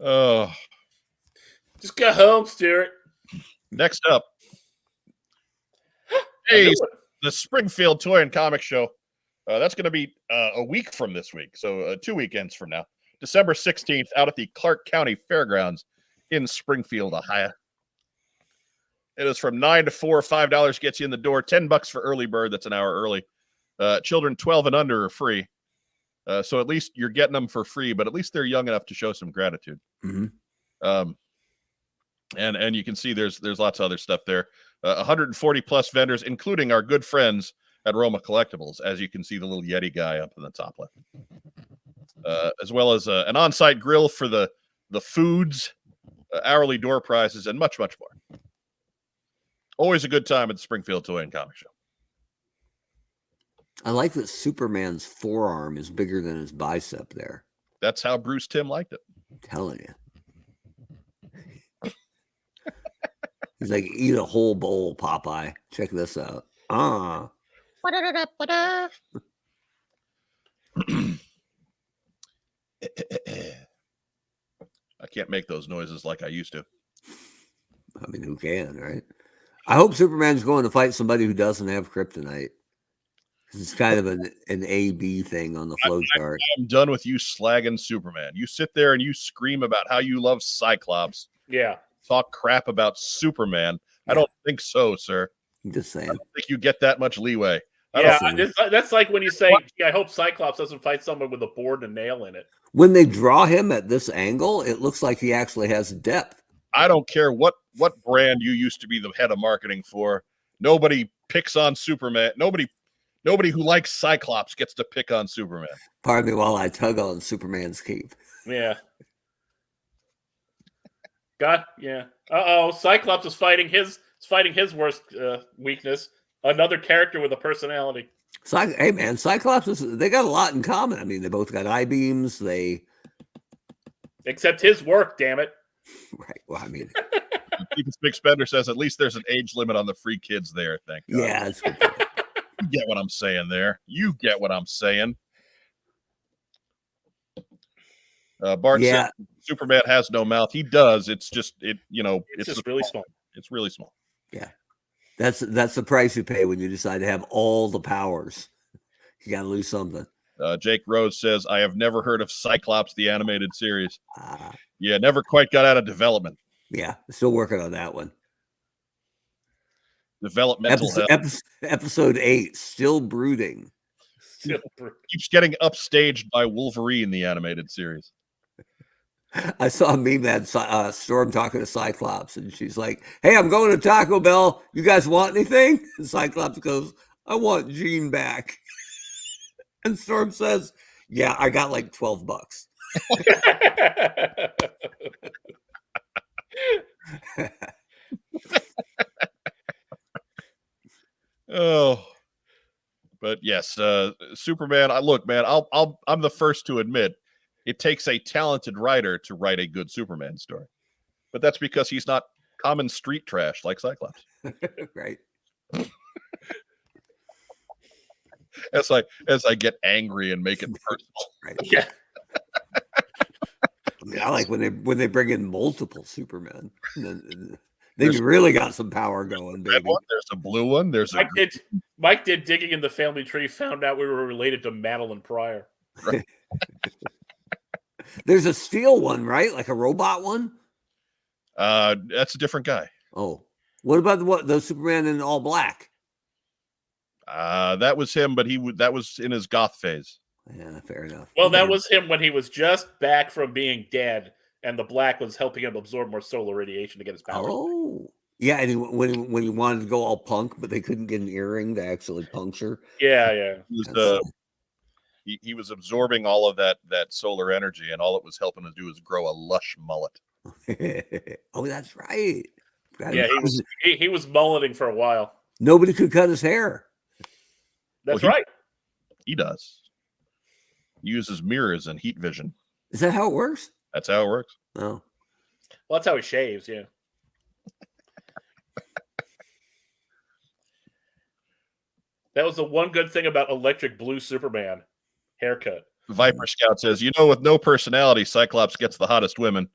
Oh. Just go home, Stuart. Next up. Hey, the Springfield Toy and Comic Show. That's going to be a week from this week. So 2 weekends from now. December 16th out at the Clark County Fairgrounds in Springfield, Ohio. It is from 9 to 4. $5 gets you in the door. $10 for early bird. That's an hour early. Children 12 and under are free. So at least you're getting them for free, but at least they're young enough to show some gratitude. Mm-hmm. And you can see there's lots of other stuff there. 140 plus vendors, including our good friends at Roma Collectibles, as you can see the little Yeti guy up in the top left. As well as an on-site grill for the foods, hourly door prizes, and much, much more. Always a good time at the Springfield Toy and Comic Show. I like that Superman's forearm is bigger than his bicep there. That's how Bruce Timm liked it. I'm telling you. He's like, eat a whole bowl, Popeye. Check this out. I can't make those noises like I used to. I mean, who can, right? I hope Superman's going to fight somebody who doesn't have kryptonite. It's kind of an A-B thing on the flow chart. I'm done with you slagging Superman. You sit there and you scream about how you love Cyclops. Yeah. Talk crap about Superman. Yeah. I don't think so, sir. I'm just saying. I don't think you get that much leeway. That's like when you say, I hope Cyclops doesn't fight someone with a board and a nail in it. When they draw him at this angle, it looks like he actually has depth. I don't care what brand you used to be the head of marketing for. Nobody picks on Superman. Nobody who likes Cyclops gets to pick on Superman. Pardon me while I tug on Superman's cape. Yeah. Yeah. Cyclops is fighting his worst weakness. Another character with a personality. Hey man, Cyclops they got a lot in common. I mean, they both got I-beams. Except his work, damn it. Right. Well, I mean, People's Big Spender says at least there's an age limit on the free kids there. Thank God. yeah, that's good. You get what I'm saying there. You get what I'm saying. Bart said Superman has no mouth. He does. It's just it's just really small. It's really small. Yeah. That's the price you pay when you decide to have all the powers. You got to lose something. Jake Rose says, I have never heard of Cyclops, the animated series. Yeah, never quite got out of development. Yeah, still working on that one. Developmental episode 8, still brooding. Keeps getting upstaged by Wolverine, the animated series. I saw a meme that Storm talking to Cyclops, and she's like, hey, I'm going to Taco Bell. You guys want anything? And Cyclops goes, I want Jean back. And Storm says, yeah, I got like $12. Oh, but yes, Superman. I'm the first to admit it takes a talented writer to write a good Superman story, but that's because he's not common street trash like Cyclops. Right. As I get angry and make it personal. Right. Yeah. I mean, I like when they bring in multiple Supermen. Then you really got some power going, baby. Red one, there's a blue one. Mike did digging in the family tree, found out we were related to Madeline Pryor. Right. There's a steel one, right? Like a robot one? That's a different guy. Oh, What about the Superman in all black? That was him, but that was in his goth phase. Yeah, fair enough. Well, that was him when he was just back from being dead, and the black was helping him absorb more solar radiation to get his powers. Oh, yeah. And when he wanted to go all punk, but they couldn't get an earring to actually puncture. Yeah. He was absorbing all of that solar energy, and all it was helping to do is grow a lush mullet. Oh, that's right. Yeah, he was mulleting for a while. Nobody could cut his hair. That's right. He does. He uses mirrors and heat vision. Is that how it works? That's how it works. Oh, Well, that's how he shaves. Yeah. That was the one good thing about Electric Blue Superman haircut. Viper Scout says, with no personality, Cyclops gets the hottest women.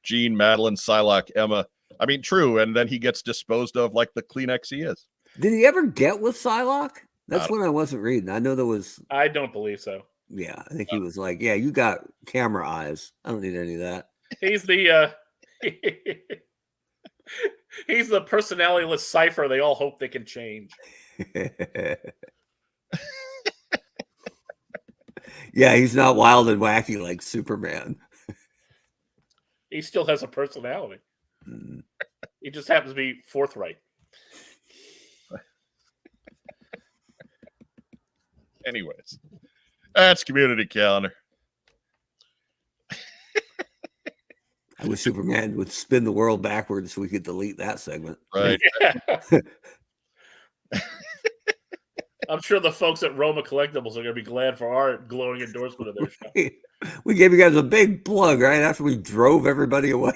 Jean, Madeline, Psylocke, Emma. I mean, true. And then he gets disposed of like the Kleenex he is. did he ever get with Psylocke? That's when I wasn't reading. I know there was. I don't believe so. Yeah, I think he was like, "Yeah, you got camera eyes. I don't need any of that." He's the he's the personality-less cipher they all hope they can change. Yeah, he's not wild and wacky like Superman. He still has a personality. Mm. He just happens to be forthright. Anyways, that's community calendar. I wish Superman would spin the world backwards so we could delete that segment. Right. I'm sure the folks at Roma Collectibles are going to be glad for our glowing endorsement of their show. We gave you guys a big plug right after we drove everybody away.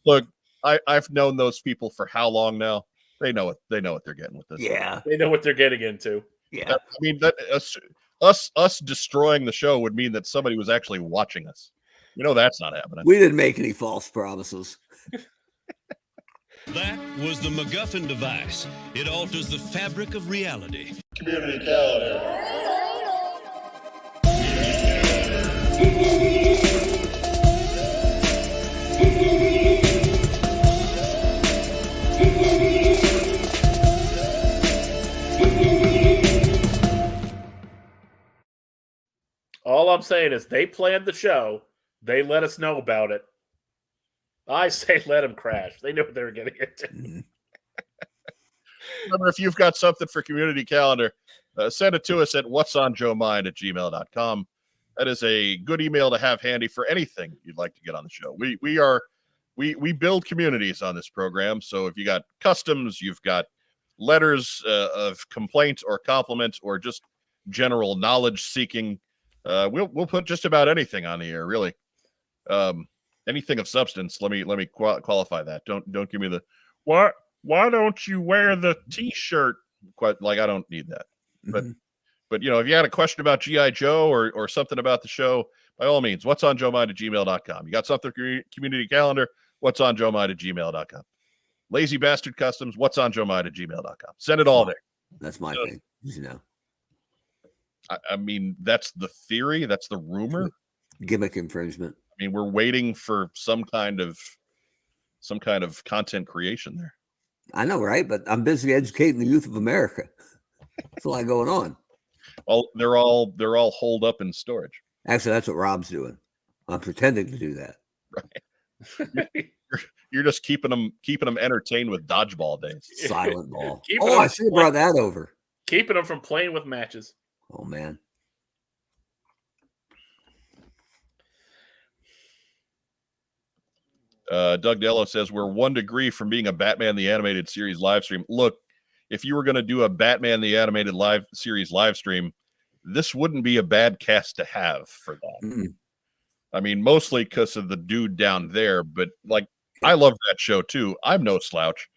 Look, I've known those people for how long now? They know what they're getting with this. Yeah, They know what they're getting into. yeah. I mean, that us destroying the show would mean that somebody was actually watching us. That's not happening. We didn't make any false promises. That was the MacGuffin device. It alters the fabric of reality. Community calendar. All I'm saying is they planned the show. They let us know about it. I say let them crash. They knew what they were getting into. Remember, if you've got something for community calendar, send it to us at whatsonjoemind@gmail.com. That is a good email to have handy for anything you'd like to get on the show. We build communities on this program. So if you got customs, you've got letters of complaint or compliment, or just general knowledge seeking, we'll put just about anything on the air, really. Anything of substance. Let me qualify that. Don't give me the why don't you wear the t-shirt? Quite like I don't need that. But if you had a question about G.I. Joe or something about the show, by all means, what's on joemind@gmail.com. You got something for community calendar, what's on joemind@gmail.com. Lazy bastard customs, what's on joemind@gmail.com. Send it all there. That's my thing. I mean, that's the theory, that's the rumor. Gimmick infringement. I mean, we're waiting for some kind of content creation there. I know, right? But I'm busy educating the youth of America. That's a lot going on. They're all holed up in storage. Actually, that's what Rob's doing. I'm pretending to do that. Right. You're just keeping them entertained with dodgeball days. Silent ball. Keeping I them should have brought that over. Keeping them from playing with matches. Oh man. Doug Dello says we're 1 degree from being a Batman the Animated Series live stream. Look, if you were going to do a Batman the Animated live series live stream, this wouldn't be a bad cast to have for that. Mm-mm. I mean, mostly because of the dude down there, but like I love that show too. I'm no slouch.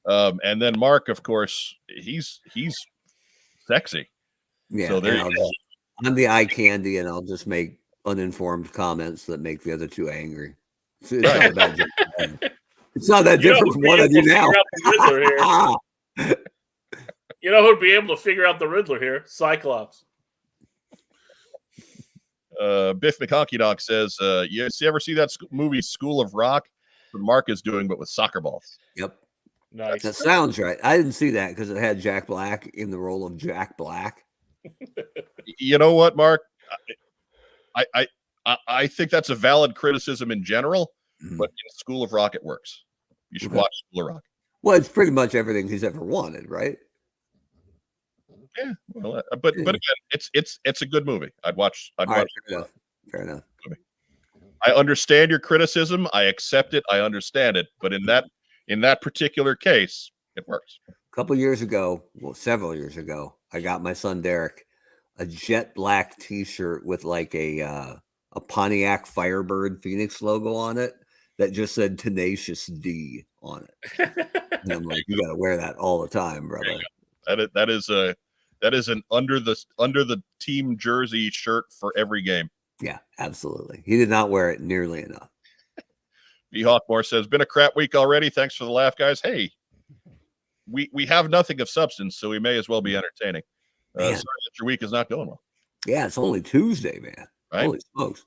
And then Mark, of course, he's sexy. Yeah. So there you go. I'm the eye candy, and I'll just make uninformed comments that make the other two angry. So it's not that different. It's not that different from what I do now. You know who'd be able to figure out the Riddler here? Cyclops. Biff McConkey Doc says, you ever see that movie School of Rock? what Mark is doing, but with soccer balls. Yep. Nice. That sounds right. I didn't see that because it had Jack Black in the role of Jack Black. You know what, Mark? I think that's a valid criticism in general, but in School of Rock, it works. You should watch School of Rock. Well, it's pretty much everything he's ever wanted, right? Yeah, well, but again, it's a good movie. I'd watch. All right, fair enough. I understand your criticism. I accept it. I understand it. But in that particular case, it works. A couple years ago, well, several years ago, I got my son Derek a jet black T-shirt with like a Pontiac Firebird Phoenix logo on it that just said Tenacious D on it. And I'm like, you got to wear that all the time, brother. That is an under the team jersey shirt for every game. Yeah, absolutely. He did not wear it nearly enough. B. Hawkmore says, been a crap week already. Thanks for the laugh, guys. Hey, we have nothing of substance, so we may as well be entertaining. Sorry that your week is not going well. Yeah, it's only Tuesday, man. Right? Holy smokes.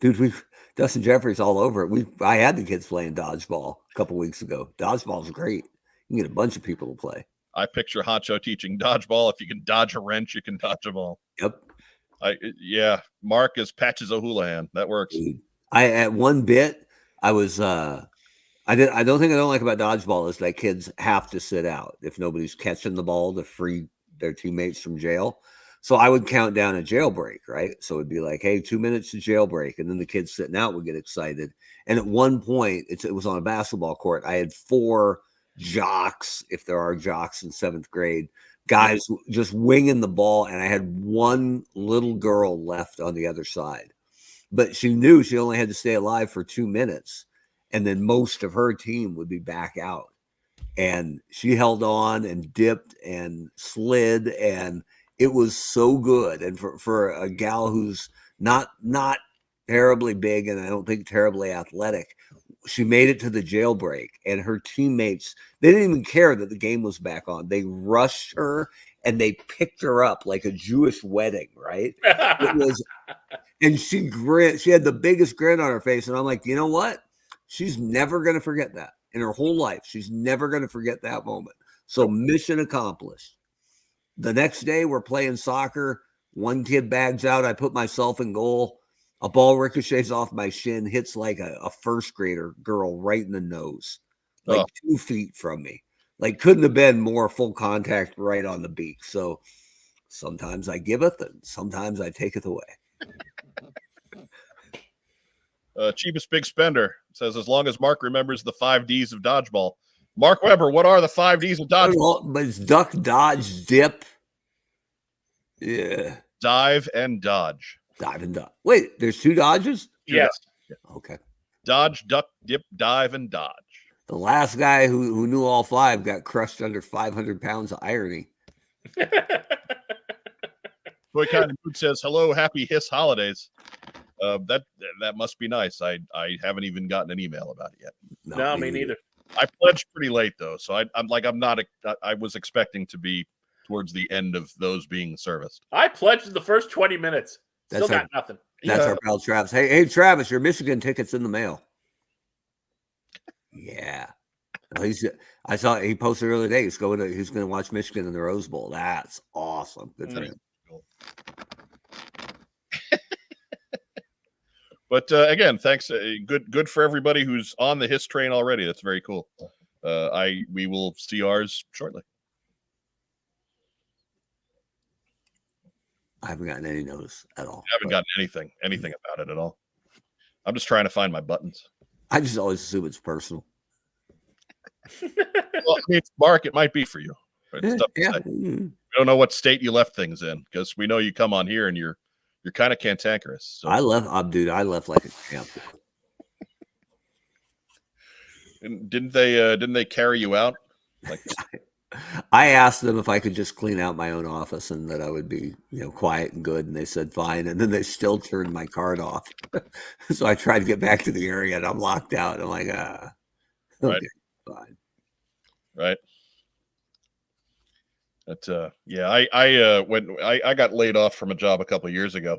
Dude, Dustin Jeffries all over it. I had the kids playing dodgeball a couple weeks ago. Dodgeball's great. You can get a bunch of people to play. I picture Honcho teaching dodgeball. If you can dodge a wrench, you can dodge a ball. Yep. Mark is Patches O'Houlihan. That works. Dude, at one bit, I was I don't think I don't like about dodgeball is that kids have to sit out if nobody's catching the ball to free their teammates from jail. So I would count down a jailbreak, right? So it'd be like, hey, 2 minutes to jailbreak. And then the kids sitting out would get excited. And at one point, it was on a basketball court. I had 4 jocks, if there are jocks in 7th grade, guys just winging the ball. And I had one little girl left on the other side. But she knew she only had to stay alive for 2 minutes. And then most of her team would be back out. And she held on and dipped and slid, and it was so good. And for a gal who's not terribly big and I don't think terribly athletic, she made it to the jailbreak, and her teammates, they didn't even care that the game was back on. They rushed her and they picked her up like a Jewish wedding, right? It was, and she had the biggest grin on her face. And I'm like, you know what? She's never going to forget that in her whole life. She's never going to forget that moment. So mission accomplished. The next day we're playing soccer. One kid bags out. I put myself in goal. A ball ricochets off my shin, hits like a first grader girl right in the nose, like 2 feet from me. Like couldn't have been more full contact right on the beak. So sometimes I giveth and sometimes I taketh away. Cheapest Big Spender says, as long as Mark remembers the 5 Ds of dodgeball. Mark Weber, what are the 5 Ds of dodgeball? But it's duck, dodge, dip. Yeah. Dive and dodge. Dive and dodge. Wait, there's 2 dodges? Yes. Okay. Dodge, duck, dip, dive, and dodge. The last guy who knew all 5 got crushed under 500 pounds of irony. Boy Kind of Food says, hello, happy Hiss holidays. That must be nice. I haven't even gotten an email about it yet. No, me neither. I pledged pretty late though, so I was expecting to be towards the end of those being serviced. I pledged the first 20 minutes. Still got nothing. That's our pal Travis. Hey, Travis, your Michigan ticket's in the mail. Yeah. I saw he posted earlier today. He's going to watch Michigan in the Rose Bowl. That's awesome. Good for him. But again, thanks. Good for everybody who's on the Hiss train already. That's very cool. We will see ours shortly. I haven't gotten any notice at all. I haven't gotten anything about it at all. I'm just trying to find my buttons. I just always assume it's personal. Well, I mean, Mark, it might be for you. Yeah. We don't know what state you left things in because we know you come on here and you're kind of cantankerous. So. I left like a champ. And didn't they carry you out? Like I asked them if I could just clean out my own office and that I would be, quiet and good. And they said, fine. And then they still turned my card off. So I tried to get back to the area and I'm locked out. I'm like, okay, right. Fine. Right. But when I got laid off from a job a couple of years ago,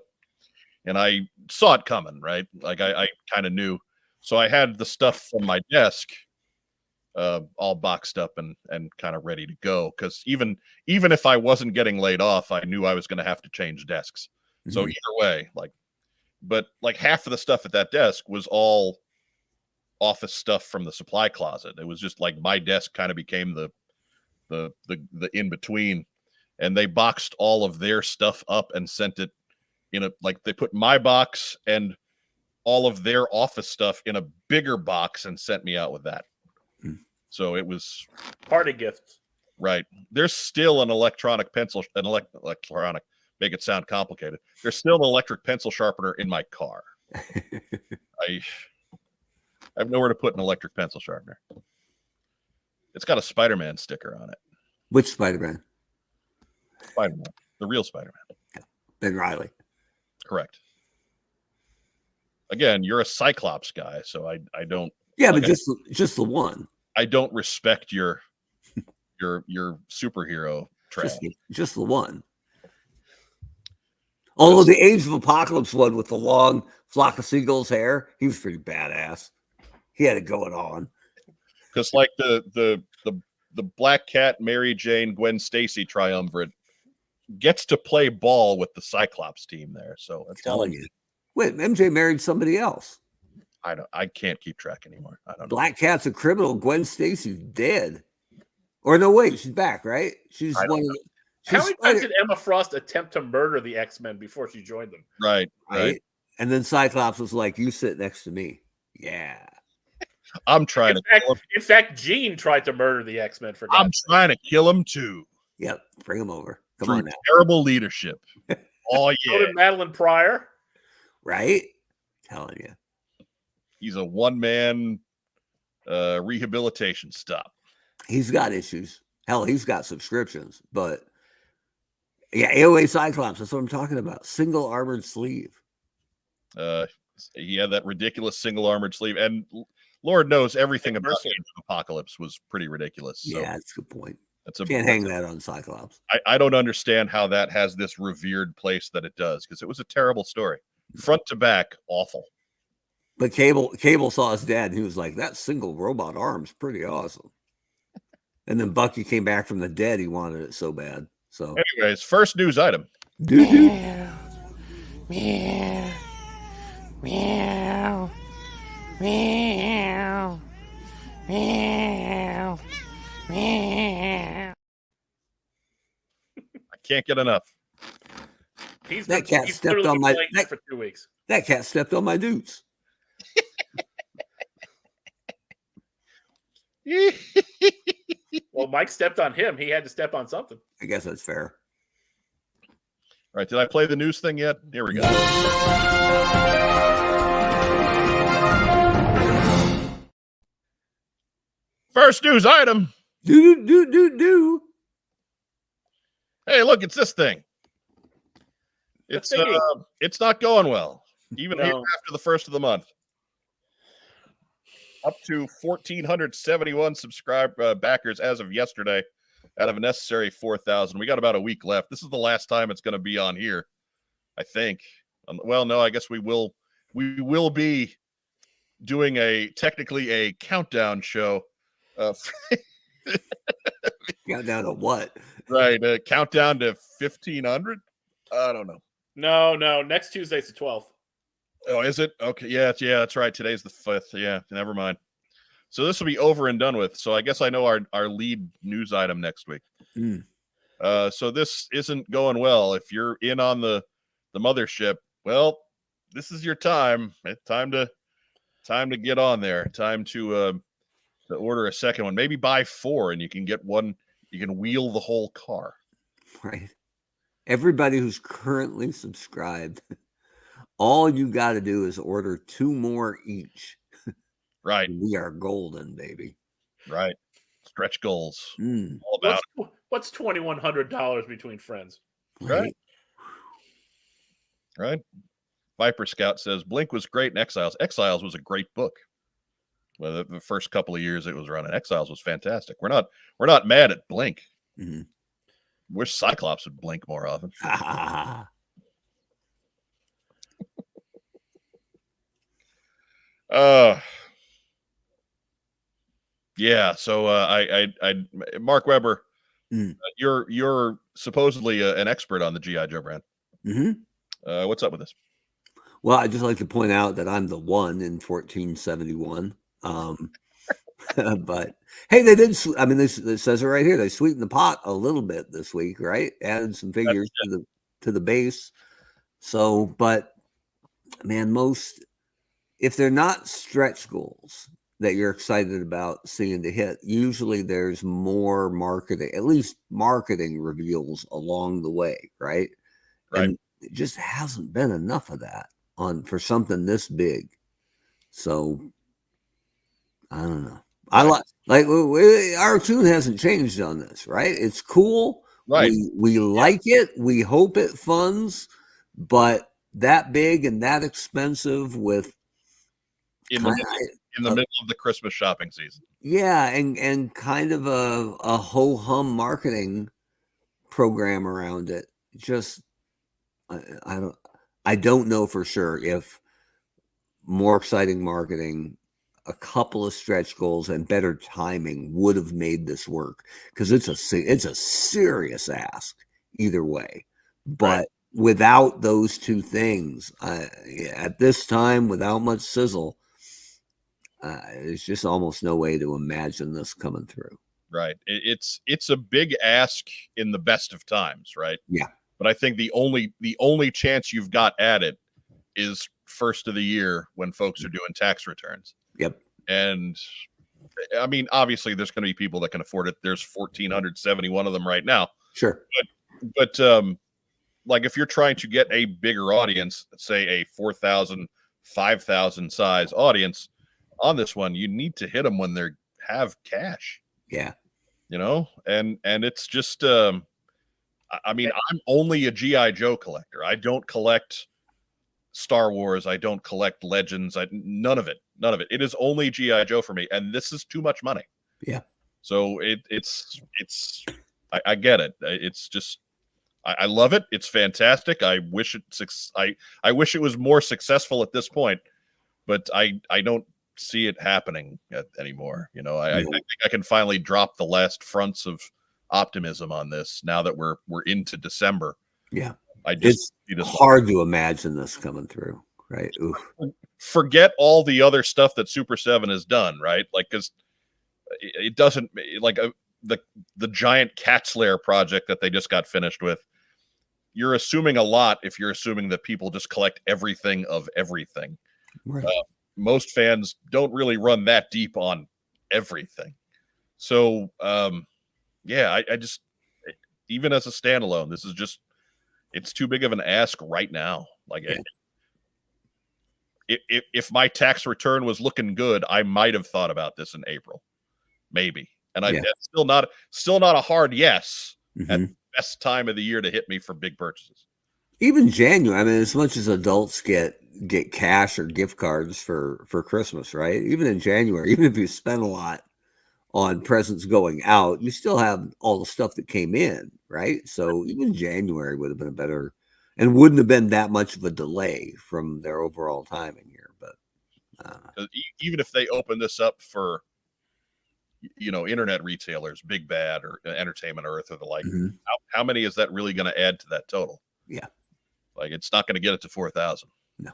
and I saw it coming, right? Like I kind of knew. So I had the stuff from my desk all boxed up and kind of ready to go. Because even if I wasn't getting laid off, I knew I was going to have to change desks. So either way, but half of the stuff at that desk was all office stuff from the supply closet. It was just like my desk kind of became the in between, and they boxed all of their stuff up and sent it in they put my box and all of their office stuff in a bigger box and sent me out with that. So it was party gifts. Right. There's still an electronic pencil, electronic, make it sound complicated. There's still an electric pencil sharpener in my car. I have nowhere to put an electric pencil sharpener. It's got a Spider-Man sticker on it. Which Spider-Man? Spider-Man. The real Spider-Man. Ben Reilly. Correct. Again, you're a Cyclops guy, so I don't. Yeah, but just the one. I don't respect your superhero trash. Just the one. Although the Age of Apocalypse one with the long flock of seagulls hair, he was pretty badass. He had it going on. Because like the Black Cat, Mary Jane, Gwen Stacy triumvirate gets to play ball with the Cyclops team there. So I'm telling you. Wait, MJ married somebody else. I can't keep track anymore. I don't know. Black Cat's a criminal. Gwen Stacy's dead. Or no, wait, she's back, right? She's one of the. How many times did Emma Frost attempt to murder the X-Men before she joined them? Right. And then Cyclops was like, "You sit next to me." Yeah. I'm trying In fact, Jean tried to murder the X-Men for I'm trying to kill him too. Yep. Bring him over. Come Through on now. Terrible leadership. Oh yeah. So did Madeline Pryor. Right? Telling you. He's a one-man rehabilitation stop. He's got issues. Hell, he's got subscriptions, but yeah, AOA Cyclops. That's what I'm talking about. Single armored sleeve. He had that ridiculous single armored sleeve, and Lord knows everything about Age of Apocalypse was pretty ridiculous. So yeah, that's a good point. Can't hang that on Cyclops. I don't understand how that has this revered place that it does, because it was a terrible story, front to back, awful. But Cable saw his dad, and he was like, "That single robot arm's pretty awesome." And then Bucky came back from the dead. He wanted it so bad. So, anyways, first news item. Meow. Meow. Meow. Meow. Meow. Meow. I can't get enough. He's stepped on my for 2 weeks. That cat stepped on my dudes. Well, Mike stepped on him. He had to step on something. I guess that's fair. All right, did I play the news thing yet? Here we go. First news item. Do. Hey, look, it's this thing. It's not going well, even here after the first of the month. Up to 1,471 backers as of yesterday, out of a necessary 4,000. We got about a week left. This is the last time it's going to be on here, I think. Well, no, I guess we will be doing technically a countdown show. Countdown to what? Right, a countdown to 1,500. I don't know. No. Next Tuesday's the 12th. Oh, is it? Okay, yeah, that's right. Today's the 5th. Yeah, never mind. So this will be over and done with. So I guess I know our lead news item next week. So this isn't going well. If you're in on the mothership, well, this is your time. It's time to get on there. Time to order a second one. Maybe buy 4 and you can get one. You can wheel the whole car. Right. Everybody who's currently subscribed, all you got to do is order 2 more each. Right. We are golden, baby. Right. Stretch goals. All about what's $2,100 between friends? Right. Viper Scout says Blink was great in Exiles. Exiles was a great book. Well, the first couple of years it was running, Exiles was fantastic. We're not mad at Blink. Mm-hmm. Wish Cyclops would blink more often. Yeah. So I Mark Weber, Mm. you're supposedly an expert on the GI Joe brand. Mm-hmm. What's up with this? Well, I'd just like to point out that I'm the one in 1471. But hey, they did. I mean, this says it right here. They sweetened the pot a little bit this week, right? Added some figures to the base. So, but man, most if they're not stretch goals that you're excited about seeing to hit, usually there's more marketing, at least marketing reveals along the way, right? Right. And it just hasn't been enough of that for something this big. So I don't know. I Right. like our tune hasn't changed on this, right? It's cool. Right. We like it. We hope it funds, but that big and that expensive with In kind the middle of the Christmas shopping season. yeah, and kind of a ho hum marketing program around it. Just I don't know for sure if more exciting marketing, a couple of stretch goals, and better timing would have made this work, because it's a serious ask either way. But Right. without those two things, at this time, without much sizzle, there's just almost no way to imagine this coming through. Right. It's a big ask in the best of times, right? Yeah. But I think the only chance you've got at it is first of the year when folks are doing tax returns. Yep. And I mean, obviously there's going to be people that can afford it. There's 1,471 of them right now. Sure. But like if you're trying to get a bigger audience, say a 4,000, 5,000 size audience on this one, you need to hit them when they have cash. Yeah. You know, and it's just I mean, I'm only a GI Joe collector. I don't collect Star Wars. I don't collect Legends. None of it. It is only GI Joe for me, and this is too much money. Yeah. So it's I get it. It's just I love it. It's fantastic. I wish I wish it was more successful at this point, but I don't see it happening anymore. You know, I think I can finally drop the last fronts of optimism on this now that we're into December. Yeah. It's hard to imagine this coming through, right? Oof. Forget all the other stuff that Super 7 has done, right? Like, because it doesn't, like the giant Cat Slayer project that they just got finished with. You're assuming a lot if you're assuming that people just collect everything of everything. Right. Most fans don't really run that deep on everything. So, yeah, I just, even as a standalone, this is just, it's too big of an ask right now. Like, if my tax return was looking good, I might have thought about this in April, maybe. And that's still not a hard yes at the best time of the year to hit me for big purchases. Even January, I mean, as much as adults get cash or gift cards for Christmas, right? Even in January, even if you spend a lot on presents going out, you still have all the stuff that came in, right? So even January would have been a better, and wouldn't have been that much of a delay from their overall timing here. But even if they open this up for, you know, internet retailers, Big Bad or Entertainment Earth or the like, how many is that really going to add to that total? Yeah. Like, it's not going to get it to 4,000. No.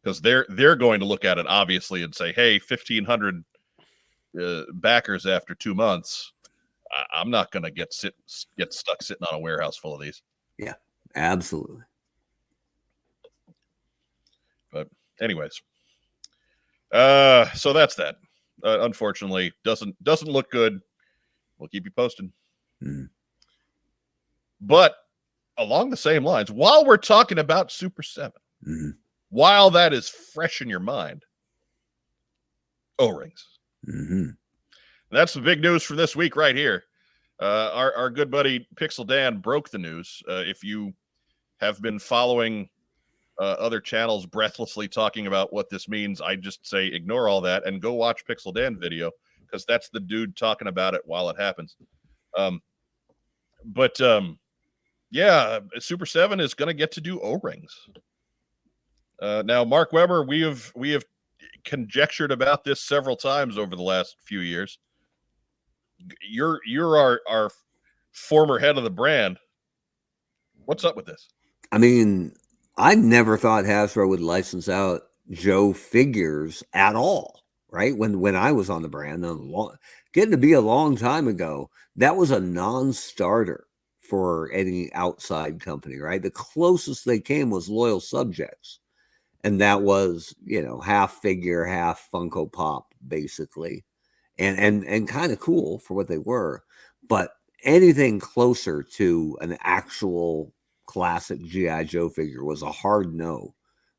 Because they're going to look at it, obviously, and say, hey, 1,500 backers after 2 months. I'm not going to get stuck sitting on a warehouse full of these. Yeah, absolutely. But anyways, so that's that. Unfortunately, doesn't look good. We'll keep you posted. But along the same lines, while we're talking about Super 7, while that is fresh in your mind, O-rings. That's the big news for this week right here. Our good buddy Pixel Dan broke the news. If you have been following other channels breathlessly talking about what this means, I just say ignore all that and go watch Pixel Dan video, because that's the dude talking about it while it happens. Yeah, Super 7 is going to get to do O-rings. Now, Mark Weber, we have conjectured about this several times over the last few years. You're our former head of the brand. What's up with this? I mean, I never thought Hasbro would license out Joe figures at all, right? When I was on the brand, getting to be a long time ago, that was a non-starter for any outside company, right? The closest they came was Loyal Subjects, and that was, half figure, half Funko Pop, basically, and kind of cool for what they were, but anything closer to an actual classic GI Joe figure was a hard no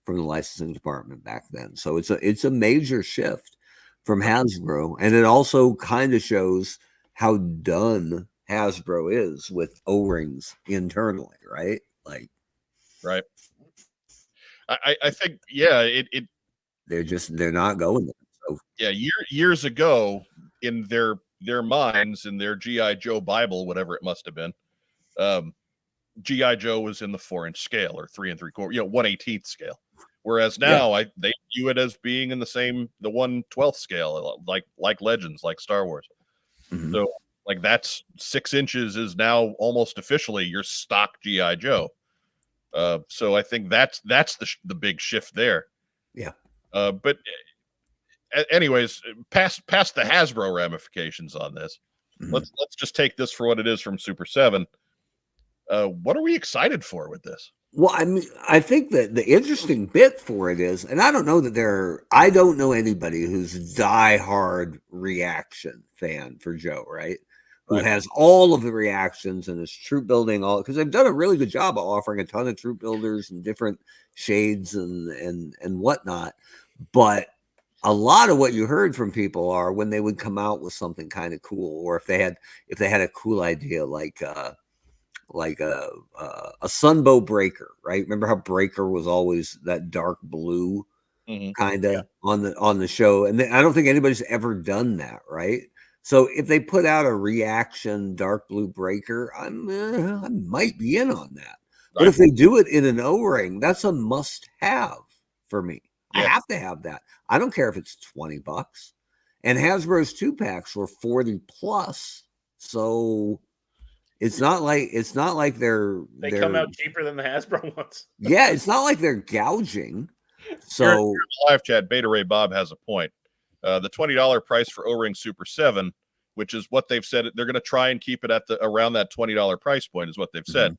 from the licensing department back then. So it's a major shift from Hasbro, and it also kind of shows how done Hasbro is with O-rings internally, right? Like, right. I think, yeah, they're not going there. So yeah, years ago, in their minds, in their GI Joe Bible, whatever it must have been, GI Joe was in the 4-inch scale or 3 3/4, 1/18 scale. Whereas now they view it as being in the 1/12 scale, like Legends, like Star Wars. Mhm. So like that's 6 inches is now almost officially your stock GI Joe. So I think that's the big shift there. Yeah. But anyways, past the Hasbro ramifications on this, let's just take this for what it is from Super 7. What are we excited for with this? Well, I mean, I think that the interesting bit for it is, and I don't know anybody who's diehard reaction fan for Joe, right? Who Right. has all of the reactions and is troop building because they've done a really good job of offering a ton of troop builders and different shades and whatnot. But a lot of what you heard from people are when they would come out with something kind of cool, or if they had a cool idea like a Sunbow Breaker, right? Remember how Breaker was always that dark blue kind of on the show, and I don't think anybody's ever done that, right? So if they put out a reaction dark blue Breaker, I might be in on that. But Right. if they do it in an O-ring, that's a must-have for me. I Yeah. have to have that. I don't care if it's $20. And Hasbro's 2-packs were 40 plus, so it's not like They come out cheaper than the Hasbro ones. yeah, it's not like they're gouging. So Here in the live chat, Beta Ray Bob has a point. The $20 price for O-Ring Super 7, which is what they've said, they're going to try and keep it at around that $20 price point, is what they've said.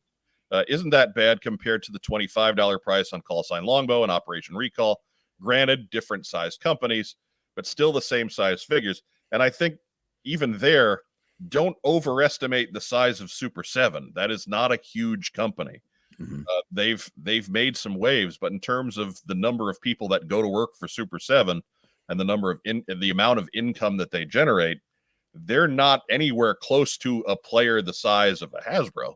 Isn't that bad compared to the $25 price on Call Sign Longbow and Operation Recall? Granted, different size companies, but still the same size figures. And I think even there, don't overestimate the size of Super 7. That is not a huge company. They've made some waves, but in terms of the number of people that go to work for Super 7 and the amount of income that they generate, they're not anywhere close to a player the size of a Hasbro.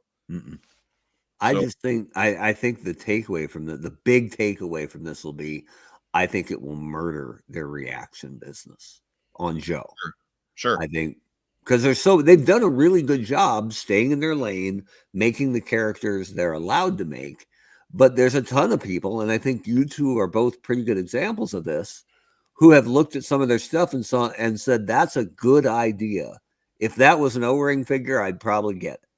I just think I think the takeaway from the big takeaway from this will be, I think it will murder their reaction business on Joe. Sure. I think because they've done a really good job staying in their lane, making the characters they're allowed to make. But there's a ton of people, and I think you two are both pretty good examples of this, who have looked at some of their stuff and said, that's a good idea. If that was an O-ring figure, I'd probably get it.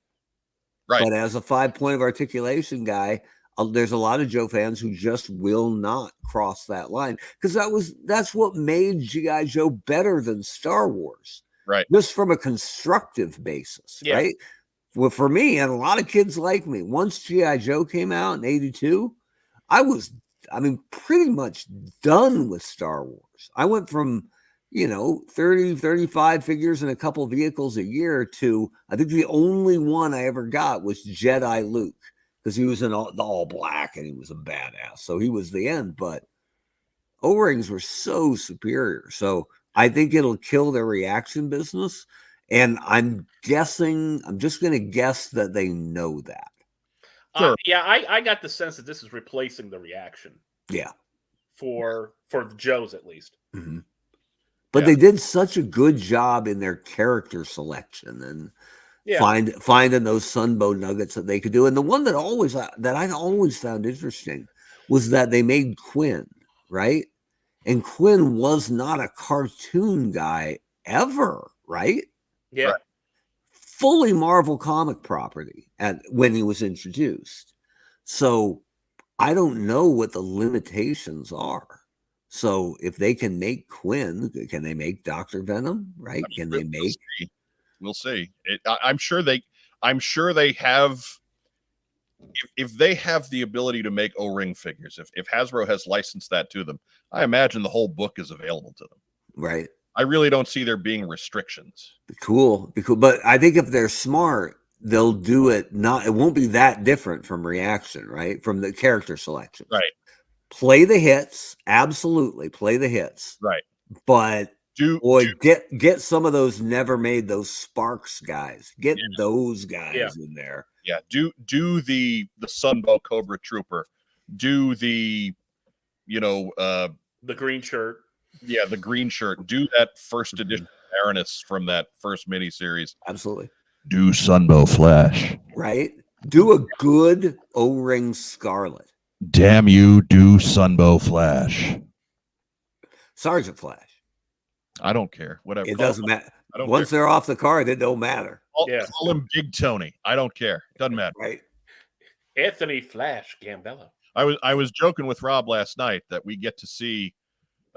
Right. But as a 5-point of articulation guy, there's a lot of Joe fans who just will not cross that line, because that's what made GI Joe better than Star Wars, right? Just from a constructive basis, right? Well, for me and a lot of kids like me, once GI Joe came out in '82, I was pretty much done with Star Wars. I went from 30, 35 figures and a couple vehicles a year to, I think the only one I ever got was Jedi Luke, because he was in all black and he was a badass. So he was the end, but O-rings were so superior. So I think it'll kill their reaction business. And I'm just going to guess that they know that. Sure. I got the sense that this is replacing the reaction. Yeah. For the Joes, at least. But they did such a good job in their character selection and finding those Sunbow nuggets that they could do. And the one that I always found interesting was that they made Quinn, right? And Quinn was not a cartoon guy ever, right? Yeah. Right. Fully Marvel comic property when he was introduced. So I don't know what the limitations are. So if they can make Quinn, can they make Dr. Venom? Right? Can they make? We'll see. I'm sure they have. If they have the ability to make O-ring figures, if Hasbro has licensed that to them, I imagine the whole book is available to them. Right. I really don't see there being restrictions. Be cool. But I think if they're smart, they'll do it. It won't be that different from Reaction, right? From the character selection. Right. Play the hits. Absolutely. Play the hits. Right. But get some of those never made those Sparks guys. Get those guys in there. Yeah. Do the Sunbow Cobra Trooper. Do the the green shirt. Yeah, the green shirt. Do that first edition Baroness from that first miniseries. Absolutely. Do Sunbow Flash. Right. Do a good O-ring Scarlet. Damn you, do Sunbow Flash. Sergeant Flash. I don't care. Whatever. It doesn't matter. Once they're off the card, it don't matter. Call him Big Tony. I don't care. Doesn't matter. Right. Anthony Flash Gambello. I was joking with Rob last night that we get to see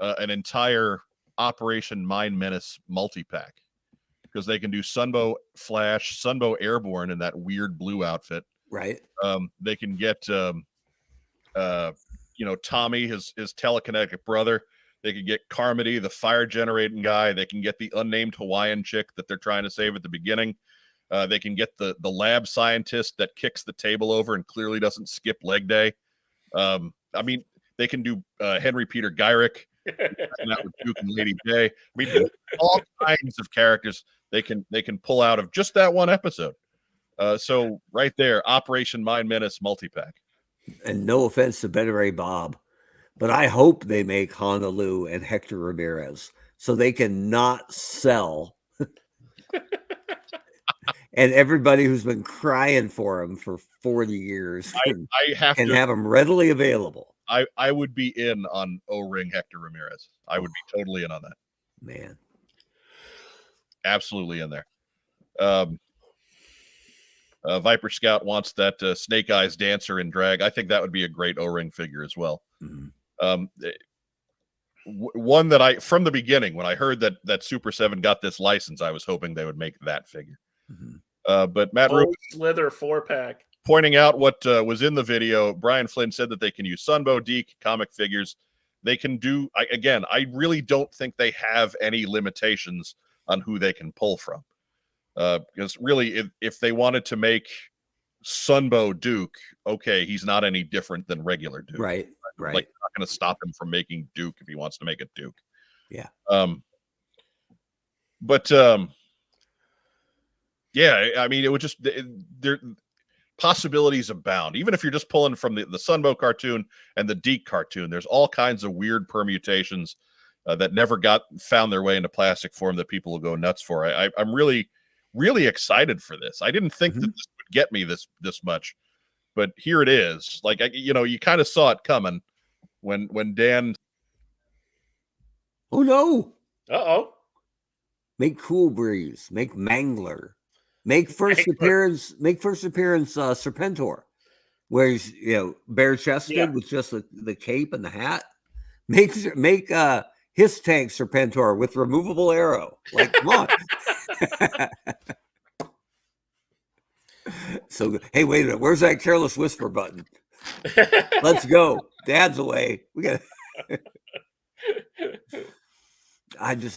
an entire Operation Mind Menace multi-pack because they can do Sunbow Flash, Sunbow Airborne in that weird blue outfit. Right. They can get Tommy, his telekinetic brother. They could get Carmody, the fire generating guy. They can get the unnamed Hawaiian chick that they're trying to save at the beginning. They can get the lab scientist that kicks the table over and clearly doesn't skip leg day. I mean, they can do Henry Peter Gyrick. And that with Duke and Lady J. I mean, all kinds of characters they can pull out of just that one episode. So right there, Operation Mind Menace multi-pack. And no offense to Better Ray Bob, but I hope they make Honolulu and Hector Ramirez so they can not sell. And everybody who's been crying for him for 40 years can have them readily available. I would be in on O-ring Hector Ramirez. I would be totally in on that. Man. Absolutely in there. Viper Scout wants that Snake Eyes dancer in drag. I think that would be a great O-ring figure as well. Mm-hmm. One that from the beginning, when I heard that Super 7 got this license, I was hoping they would make that figure. Mm-hmm. But Matt Rubin Slither 4-pack. Pointing out what was in the video, Brian Flynn said that they can use Sunbow Deke comic figures. They can do, I really don't think they have any limitations on who they can pull from. Because really, if they wanted to make Sunbow Duke, okay, he's not any different than regular Duke. Right. Like, not going to stop him from making Duke if he wants to make a Duke. Yeah. Yeah, I mean, it would just there possibilities abound. Even if you're just pulling from the Sunbow cartoon and the Deke cartoon, there's all kinds of weird permutations that never found their way into plastic form that people will go nuts for. I'm really, really excited for this. I didn't think that this would get me this much, but here it is. Like, you kind of saw it coming when Dan. Oh no! Uh-oh. Make Cool Breeze. Make Mangler. Make first appearance Serpentor, where he's bare chested with just the cape and the hat. Make his tank Serpentor with removable arrow. Like, come on. So hey, wait a minute. Where's that Careless Whisper button? Let's go. Dad's away. We got.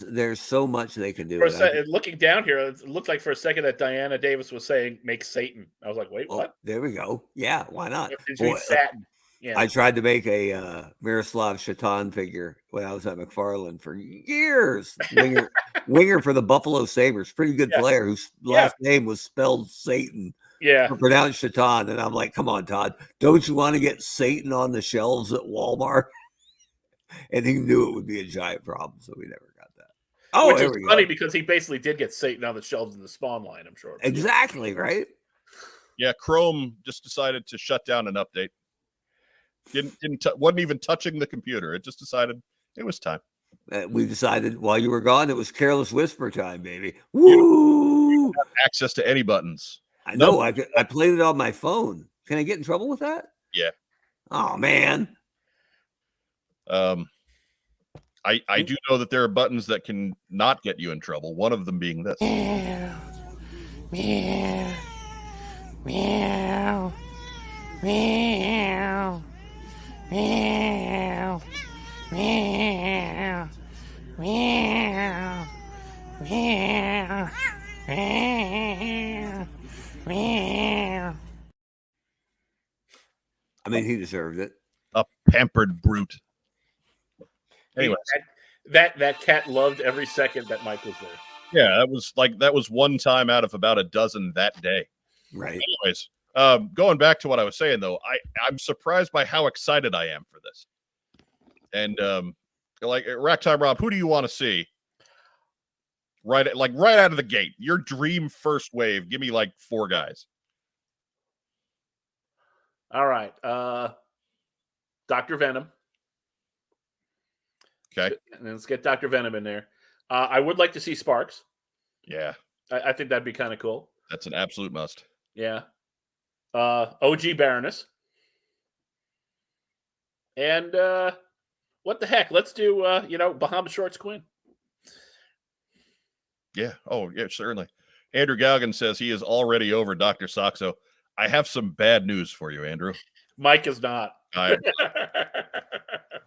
There's so much they can do. Looking down here, it looked like for a second that Diana Davis was saying make Satan. I was like, wait, what? There we go. Yeah, why not? Satin. Yeah. I tried to make a Miroslav Shatan figure when I was at McFarland for years. Winger for the Buffalo Sabres. Pretty good player whose last name was spelled Satan. Yeah. Pronounced Shatan. And I'm like, come on, Todd. Don't you want to get Satan on the shelves at Walmart? And he knew it would be a giant problem, so we never got that. Oh, which is funny because he basically did get Satan on the shelves in the Spawn line, I'm sure. Exactly, right? Yeah, Chrome just decided to shut down an update. Wasn't even touching the computer. It just decided, It was time. We decided while you were gone, it was Careless Whisper time, baby. Woo! Access to any buttons. I know. I played it on my phone. Can I get in trouble with that? Yeah. Oh man. I do know that there are buttons that can not get you in trouble. One of them being this. Meow. Meow. Meow. Meow. Meow. Meow. Meow. Meow. Meow. Meow. I mean, he deserved it. A pampered brute. Anyway, that cat loved every second that Mike was there. yeah, that was one time out of about a dozen that day. Right. Anyways, going back to what I was saying though, I'm surprised by how excited I am for this. And like Rack Time Rob, who do you want to see? Right out of the gate. Your dream first wave. Give me like 4 guys. All right. Dr. Venom. Okay. And let's get Dr. Venom in there. I would like to see Sparks. Yeah. I think that'd be kind of cool. That's an absolute must. Yeah. OG Baroness. And what the heck? Let's do Bahama Shorts Quinn. Yeah. Oh, yeah, certainly. Andrew Galgan says he is already over Dr. Saxo. I have some bad news for you, Andrew. Mike is not.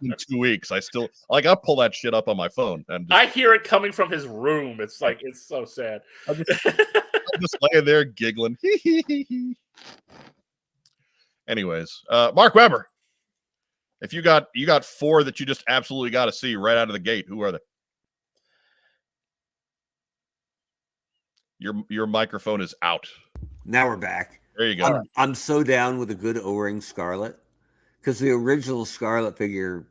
In 2 weeks, I still I'll pull that shit up on my phone and I hear it coming from his room. It's like it's so sad. I'm just laying there giggling. Anyways, Mark Weber, if you got 4 that you just absolutely got to see right out of the gate, who are they? Your microphone is out. Now we're back. There you go. I'm so down with a good O-ring Scarlet because the original Scarlet figure,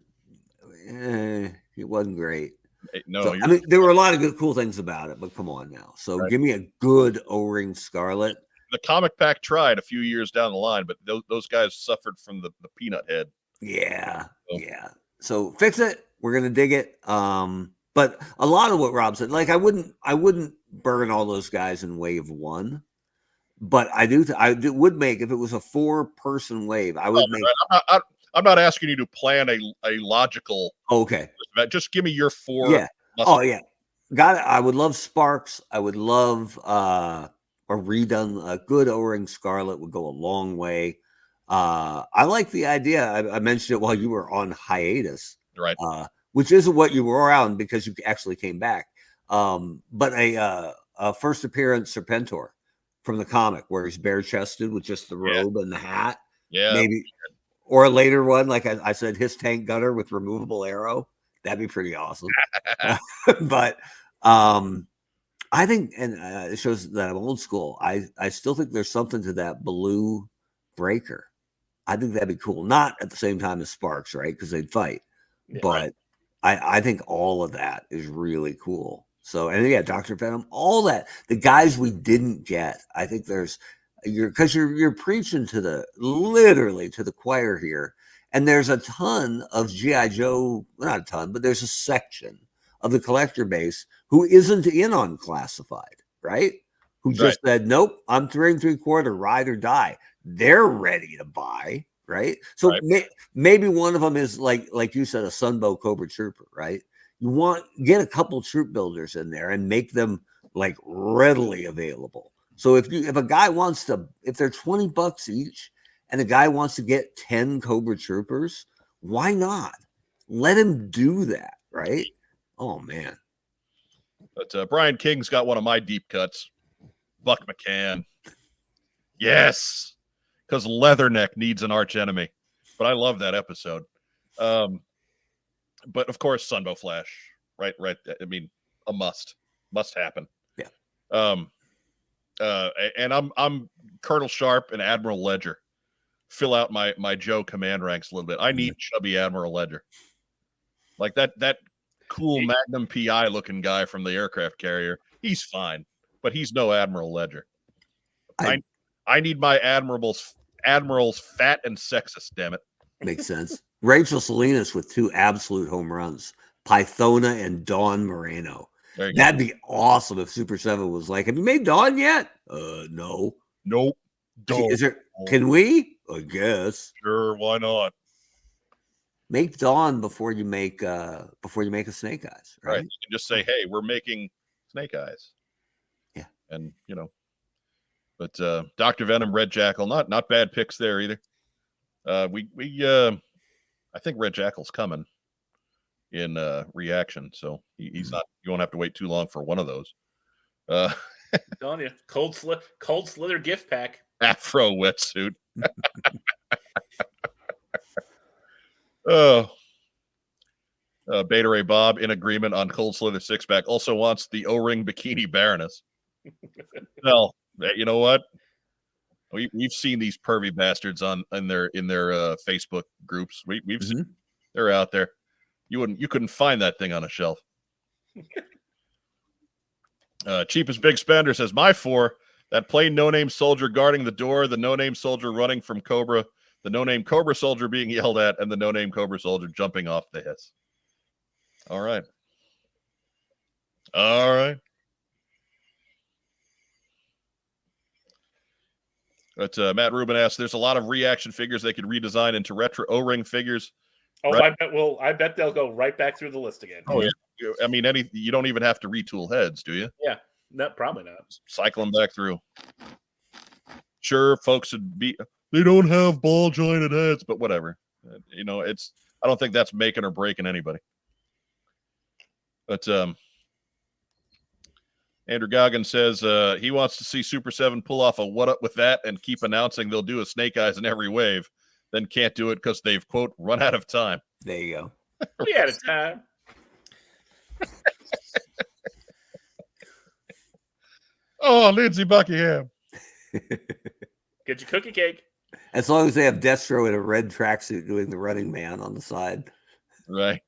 it wasn't great. No, So, I mean, there were a lot of good, cool things about it, but come on now. So Right. give me a good O-ring Scarlet. The comic pack tried a few years down the line, but those guys suffered from the peanut head. Yeah, So- yeah. So fix it. We're gonna dig it. But a lot of what Rob said, like I wouldn't burn all those guys in wave 1. But I would make, if it was a 4-person wave, I would make. I'm not asking you to plan a logical. Okay. Just give me your 4. Yeah. Oh yeah. Got it. I would love Sparks. I would love a redone. A good O-ring Scarlet would go a long way. I like the idea. I mentioned it while you were on hiatus, Right. Which isn't what you were on because you actually came back. But a first appearance Serpentor from the comic where he's bare chested with just the robe and the hat. Yeah. Maybe. Or a later one, like I said, his tank gunner with removable arrow. That'd be pretty awesome. But I think, and it shows that I'm old school. I still think there's something to that blue breaker. I think that'd be cool. Not at the same time as Sparks, right? Because they'd fight. Yeah, But I think all of that is really cool. So, and yeah, Dr. Venom, all that, the guys we didn't get, I think you're preaching literally to the choir here. And there's a ton of G.I. Joe, not a ton, but there's a section of the collector base who isn't in on classified, right? Who just said, nope, I'm 3 3/4, ride or die. They're ready to buy, right? So maybe one of them is like you said, a Sunbow Cobra Trooper, right? You get a couple troop builders in there and make them like readily available. So if a guy wants to, if they're $20 each and the guy wants to get 10 Cobra Troopers, why not? Let him do that, right? Oh man. But Brian King's got one of my deep cuts. Buck McCann. Yes. Because Leatherneck needs an arch enemy. But I love that episode. But of course, Sunbow Flash, right? I mean, a must happen. Yeah. And I'm Colonel Sharp and Admiral Ledger. Fill out my Joe command ranks a little bit. I need chubby Admiral Ledger, like that cool Magnum PI looking guy from the aircraft carrier. He's fine, but he's no Admiral Ledger. I need my admirals fat and sexist. Damn it. Makes sense. Rachel Salinas with 2 absolute home runs. Pythona and Dawn Moreno. There you go. That'd be awesome if Super 7 was like, have you made Dawn yet? No. Nope. Don't. Is there? Can we? I guess. Sure, why not? Make Dawn before you make a Snake Eyes, Right. right? You can just say, hey, we're making Snake Eyes. Yeah. And but Dr. Venom, Red Jackal, not bad picks there either. I think Red Jackal's coming in reaction, so he's not. You won't have to wait too long for one of those. I'm telling you, cold slither gift pack. Afro wetsuit. Oh, Beta Ray Bob in agreement on cold slither six pack. Also wants the O-ring bikini Baroness. Well, you know what? We've seen these pervy bastards in their Facebook groups. We've seen they're out there. You couldn't find that thing on a shelf. Cheapest Big Spender says my 4, that plain no-name soldier guarding the door, the no-name soldier running from Cobra, the no-name Cobra soldier being yelled at, and the no-name Cobra soldier jumping off the hiss. All right. But Matt Rubin asks, there's a lot of reaction figures they could redesign into retro O-ring figures. Oh, right? I bet they'll go right back through the list again. Oh, yeah. I mean, you don't even have to retool heads, do you? Yeah, no, probably not. Cycle them back through. Sure, folks they don't have ball jointed heads, but whatever. I don't think that's making or breaking anybody. But Andrew Goggins says he wants to see Super 7 pull off a what up with that and keep announcing they'll do a Snake Eyes in every wave, then can't do it because they've, quote, run out of time. There you go. We had a time. Oh, Lindsey Buckingham. Get your cookie cake. As long as they have Destro in a red tracksuit doing the running man on the side. Right.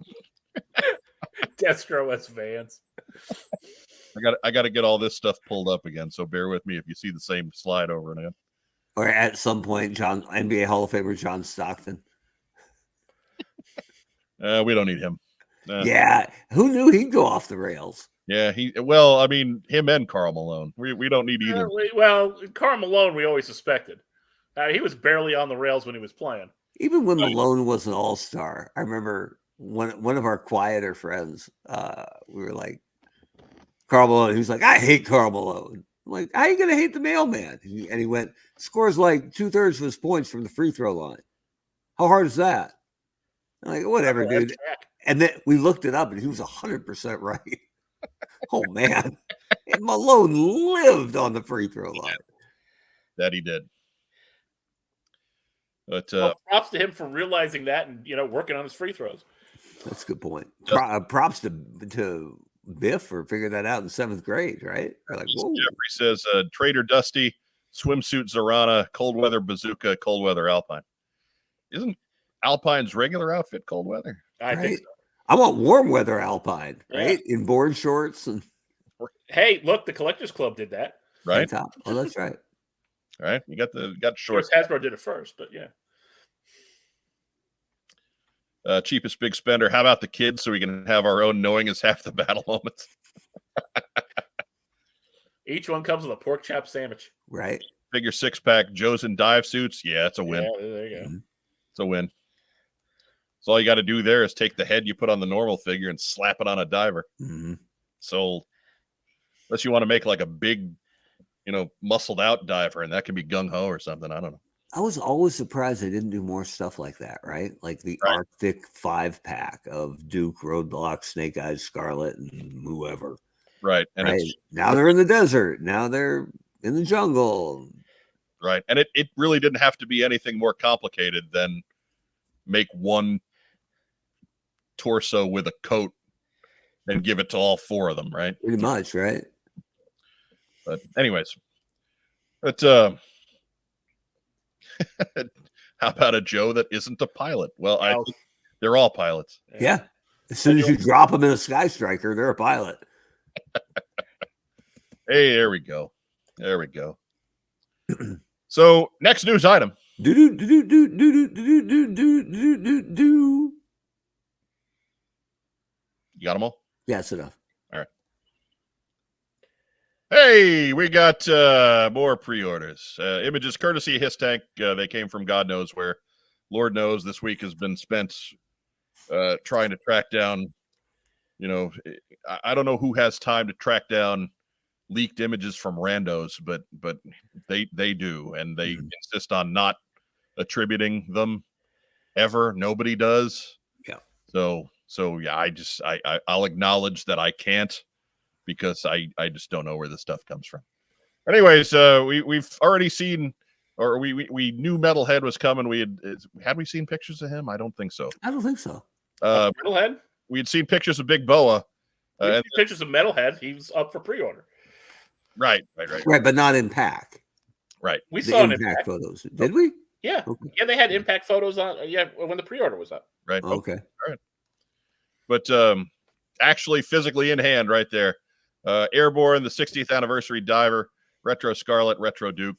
Destro as Vance. I got to get all this stuff pulled up again, so bear with me if you see the same slide over and again. Or at some point, NBA Hall of Famer John Stockton. We don't need him. Yeah, who knew he'd go off the rails? Yeah, him and Karl Malone. We don't need either. Karl Malone, we always suspected. He was barely on the rails when he was playing. Even when Malone was an all-star, I remember one of our quieter friends, we were like, Karl Malone, he was like, I hate Karl Malone. I'm like, how are you going to hate the mailman? And he went, scores like 2/3 of his points from the free throw line. How hard is that? I'm like, whatever, dude. And then we looked it up, and he was 100% right. Oh, man. And Malone lived on the free throw line. That he did. But props to him for realizing that and working on his free throws. That's a good point. Props to Biff for figuring that out in 7th grade, right? Like, whoa. Jeffrey says Trader Dusty, swimsuit Zorana, cold weather bazooka, cold weather Alpine. Isn't Alpine's regular outfit cold weather? I think so. I want warm weather Alpine, right? In board shorts and. Hey, look, the Collectors Club did that. Right. Oh, that's right. All right, you got shorts. Hasbro did it first, but yeah. Cheapest Big Spender. How about the kids so we can have our own knowing is half the battle moments? Each one comes with a pork chop sandwich. Right. Figure 6-pack Joe's in dive suits. Yeah, it's a win. Yeah, there you go. It's a win. So all you got to do there is take the head you put on the normal figure and slap it on a diver. Mm-hmm. So unless you want to make like a big, muscled out diver, and that can be gung ho or something. I don't know. I was always surprised they didn't do more stuff like that, right? Like the Arctic 5-pack of Duke, Roadblock, Snake Eyes, Scarlet, and whoever. Right. And now they're in the desert. Now they're in the jungle. Right. And it really didn't have to be anything more complicated than make one torso with a coat and give it to all 4 of them, right? Pretty much, right? But anyways, but how about a Joe that isn't a pilot? Well, I think they're all pilots. Yeah. As soon as you drop them in a Sky Striker, they're a pilot. Hey, there we go. There we go. So next news item. You got them all? Yeah, that's enough. Hey, we got more pre-orders. Images courtesy of His Tank. They came from God knows where. Lord knows this week has been spent trying to track down, you know, I don't know who has time to track down leaked images from randos, but they do, and they insist on not attributing them ever. Nobody does. Yeah. So yeah, I'll acknowledge that I can't, because I just don't know where this stuff comes from. Anyways, we've already seen, or we knew Metalhead was coming. Had we seen pictures of him? I don't think so. I don't think so. Metalhead. We had seen pictures of Big Boa. We had pictures of Metalhead. He was up for pre-order. Right. Right, but not in pack. Right. We The saw an impact impact. photos. Did we? Yeah, Okay. yeah. They had impact photos on. Yeah, when the pre-order was up. Right. Okay. But actually physically in hand right there. Airborne, the 60th anniversary diver, Retro Scarlet, Retro Duke.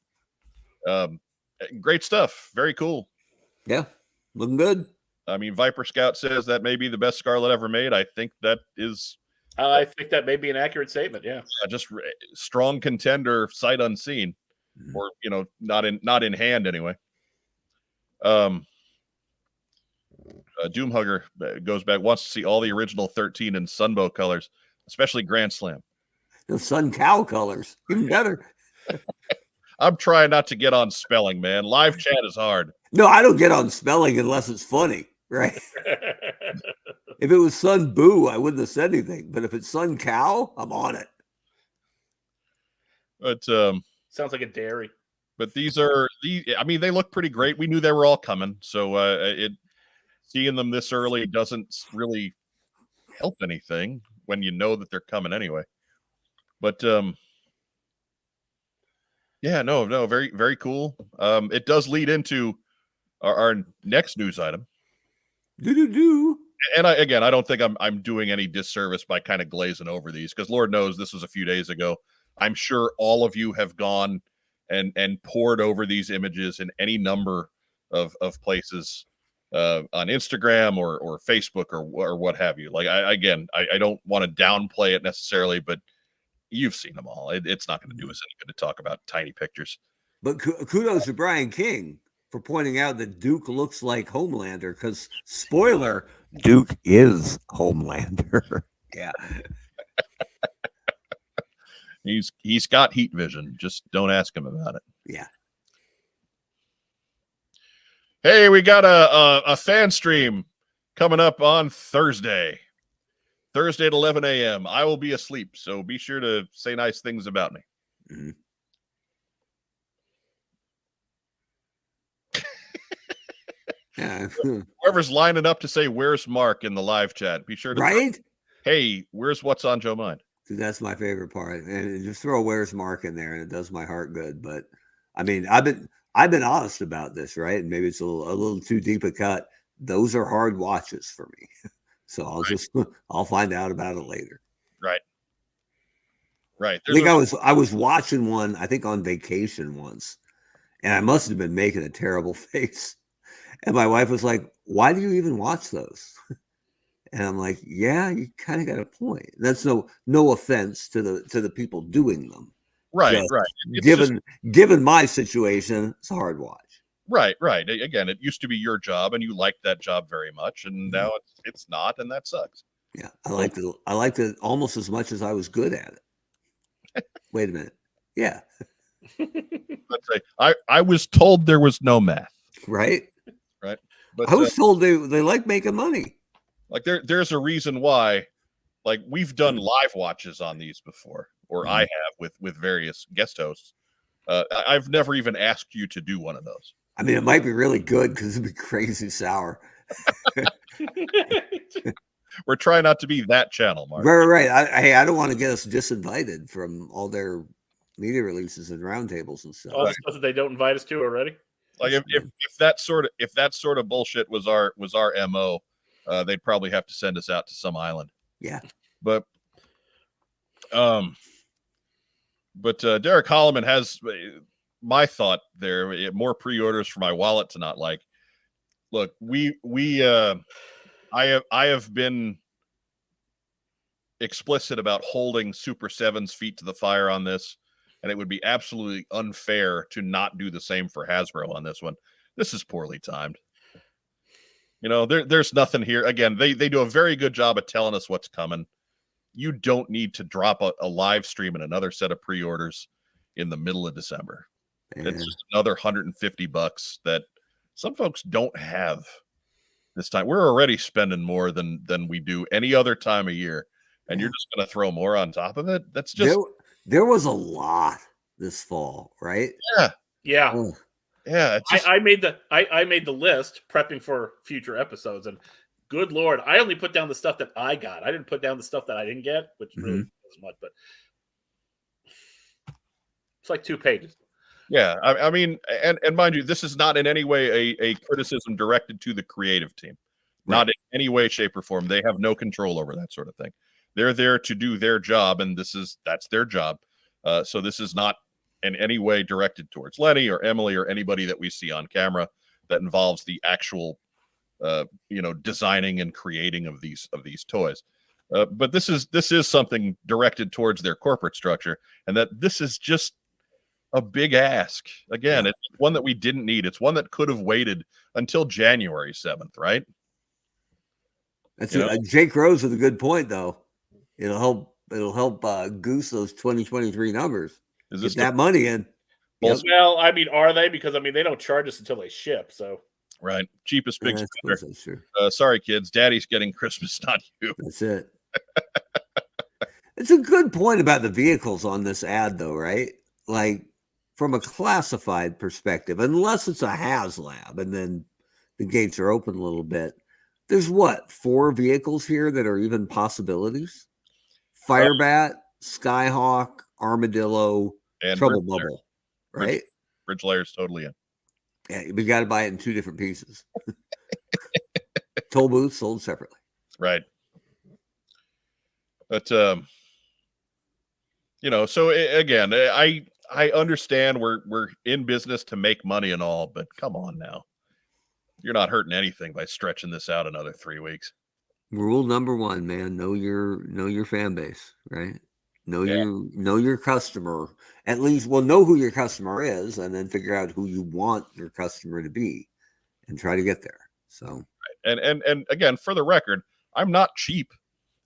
Great stuff. Very cool. Yeah, looking good. I mean, Viper Scout says that may be the best Scarlet ever made. I think that is I think that may be an accurate statement. Yeah. just strong contender, sight unseen, or not in hand anyway. Doomhugger goes back, wants to see all the original 13 in Sunbow colors, especially Grand Slam. The Sun Cow colors, even better. I'm trying not to get on spelling, man. Live chat is hard. No, I don't get on spelling unless it's funny, right? If it was Sun Boo, I wouldn't have said anything. But if it's Sun Cow, I'm on it. But Sounds like a dairy. but these I mean, they look pretty great. We knew they were all coming, so seeing them this early doesn't really help anything when you know that they're coming anyway. But yeah, no, very, very cool. It does lead into our next news item. Do. And I don't think I'm doing any disservice by kind of glazing over these, because Lord knows this was a few days ago. I'm sure all of you have gone and poured over these images in any number of places on Instagram or Facebook or what have you. Like I don't want to downplay it necessarily, but you've seen them all. It's not going to do us any good to talk about tiny pictures. But kudos to Brian King for pointing out that Duke looks like Homelander, because spoiler, Duke is Homelander. Yeah. He's got heat vision. Just don't ask him about it. Yeah. Hey, we got a fan stream coming up on Thursday at 11 a.m. I will be asleep, so be sure to say nice things about me. Mm-hmm. Yeah. Whoever's lining up to say "Where's Mark" in the live chat, be sure to Right? Hey, where's What's on Joe Mind? Dude, that's my favorite part. And just throw "Where's Mark" in there, and it does my heart good. But I mean, I've been honest about this, right? And maybe it's a little too deep a cut. Those are hard watches for me. So I'll find out about it later. Right. I think I was watching one, I think on vacation once, and I must have been making a terrible face. And my wife was like, "Why do you even watch those?" And I'm like, "Yeah, you kind of got a point." That's no offense to the people doing them. Right, Just right. Given my situation, it's a hard watch. Right. Again, it used to be your job, and you liked that job very much, and now it's not, and that sucks. Yeah, I liked it almost as much as I was good at it. Wait a minute. Yeah. Let's say I was told there was no math. Right. Right. But I was told they like making money. Like there's a reason why, like we've done live watches on these before, or I have with various guest hosts. I've never even asked you to do one of those. I mean, it might be really good because it'd be crazy sour. We're trying not to be that channel, Mark. Right. I don't want to get us disinvited from all their media releases and roundtables and stuff. All the stuff that they don't invite us to already. Like if that sort of bullshit was our MO, they'd probably have to send us out to some island. Yeah. But Derek Holloman has my thought there. More pre-orders for my wallet to not like. Look, I have been explicit about holding Super 7's feet to the fire on this, and it would be absolutely unfair to not do the same for Hasbro on this one. This is poorly timed. You know, there's nothing here. Again, they do a very good job of telling us what's coming. You don't need to drop a live stream and another set of pre-orders in the middle of December. Yeah. It's just another $150 that some folks don't have this time. We're already spending more than we do any other time of year, and you're just going to throw more on top of it. That's just there was a lot this fall, right? Yeah. Oh, yeah. It's just, I made the list prepping for future episodes, and good Lord, I only put down the stuff that I got. I didn't put down the stuff that I didn't get, which really wasn't much, but it's like 2 pages. yeah. I mean, and mind you, this is not in any way a criticism directed to the creative team. Not in any way, shape, or form. They have no control over that sort of thing. They're there to do their job, and that's their job. So this is not in any way directed towards Lenny or Emily or anybody that we see on camera that involves the actual designing and creating of these toys. But this is something directed towards their corporate structure, and that this is just a big ask. Again, it's one that we didn't need. It's one that could have waited until January 7th, right? that's Jake Rose with a good point, though. It'll help goose those 2023 numbers. Is Get this that money in. Well, Well, I mean, are they? Because I mean, they don't charge us until they ship. So right? Cheapest big Yeah, I spender. suppose that's true. Sorry, kids. Daddy's getting Christmas, not you. That's it. It's a good point about the vehicles on this ad, though, right? Like, from a classified perspective, unless it's a HasLab, and then the gates are open a little bit. There's 4 vehicles here that are even possibilities? Firebat, Skyhawk, Armadillo, And Trouble Bridge Layer. Bubble, right? Bridge Layer's totally in. Yeah, we got to buy it in 2 different pieces. Toll booths sold separately. Right. But so again, I understand we're in business to make money and all, but come on now. You're not hurting anything by stretching this out another 3 weeks. Rule number 1, man, know your fan base, right? Know your customer. At least, know who your customer is, and then figure out who you want your customer to be, and try to get there. So, and again, for the record, I'm not cheap.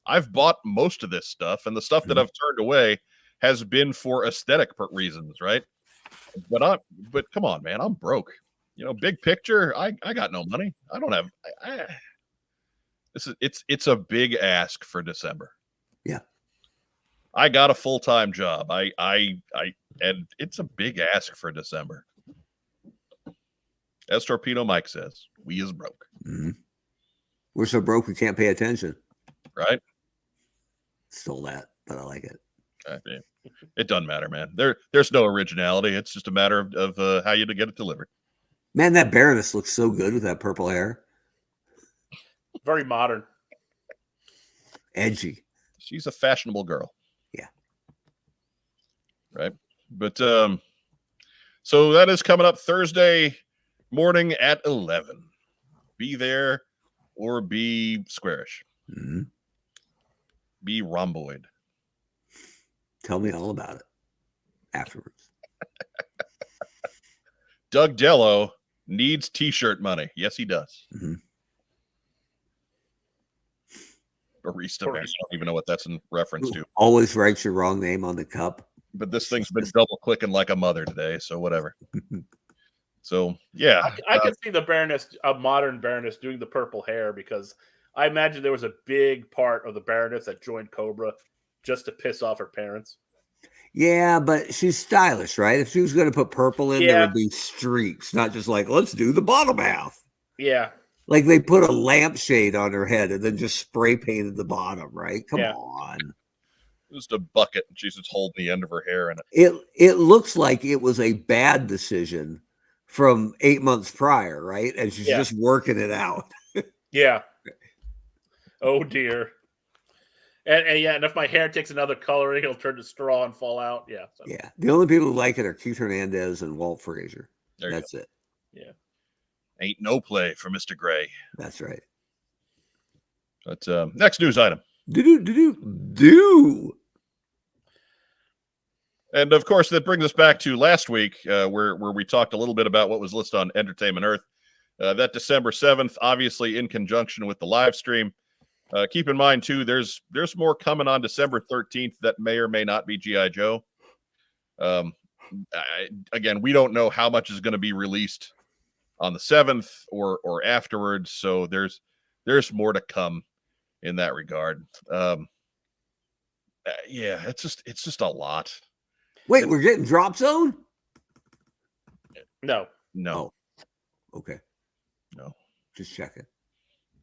I've bought most of this stuff, and the stuff that I've turned away has been for aesthetic reasons, right? But come on, man, I'm broke. Big picture, I got no money. I don't have. It's a big ask for December. Yeah, I got a full-time job. And it's a big ask for December. As Torpedo Mike says, we is broke. Mm-hmm. We're so broke we can't pay attention. Right? Stole that, but I like it. It doesn't matter, man. There's no originality. It's just a matter of how you to get it delivered. Man, that Baroness looks so good with that purple hair. very modern. Edgy. She's a fashionable girl. Yeah. Right. But so that is coming up Thursday morning at 11. Be there or be squarish. Mm-hmm. Be rhomboid. Tell me all about it afterwards. Doug Dello needs t-shirt money. Yes, he does. Mm-hmm. Barista man. I don't even know what that's in reference to. Always writes your wrong name on the cup. But this thing's been double clicking like a mother today, so whatever. So yeah, I can see the Baroness, a modern Baroness, doing the purple hair, because I imagine there was a big part of the Baroness that joined Cobra just to piss off her parents. Yeah, but she's stylish, right? If she was going to put purple in, there would be streaks, not just like, let's do the bottom half. Yeah. Like they put a lampshade on her head and then just spray painted the bottom, right? Come on. Just a bucket, and she's just holding the end of her hair in it. It looks like it was a bad decision from 8 months prior, right? And she's just working it out. Yeah. Oh dear. And if my hair takes another coloring, it'll turn to straw and fall out. Yeah. So. Yeah. The only people who like it are Keith Hernandez and Walt Frazier. That's it. Yeah. Ain't no play for Mr. Gray. That's right. But next news item. Do. And of course, that brings us back to last week, where we talked a little bit about what was listed on Entertainment Earth. That December 7th, obviously in conjunction with the live stream. Keep in mind too, there's more coming on December 13th that may or may not be G.I. Joe. Again, we don't know how much is going to be released on the 7th or afterwards, so there's more to come in that regard. Yeah, it's just a lot. Wait, we're getting Drop Zone? No. No. Oh, okay. No. Just checking.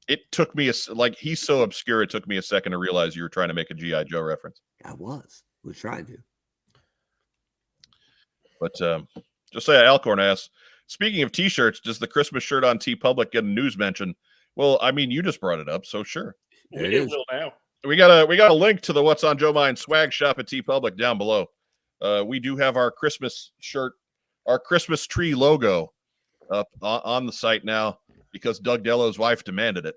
It took me he's so obscure. It took me a second to realize you were trying to make a G.I. Joe reference. I was trying to. But Josiah Alcorn asks, speaking of T-shirts, does the Christmas shirt on TeePublic get a news mention? Well, I mean, you just brought it up, so sure. It will now. We got a link to the What's on Joe Mind swag shop at TeePublic down below. We do have our Christmas shirt, our Christmas tree logo up on the site now because Doug Dello's wife demanded it.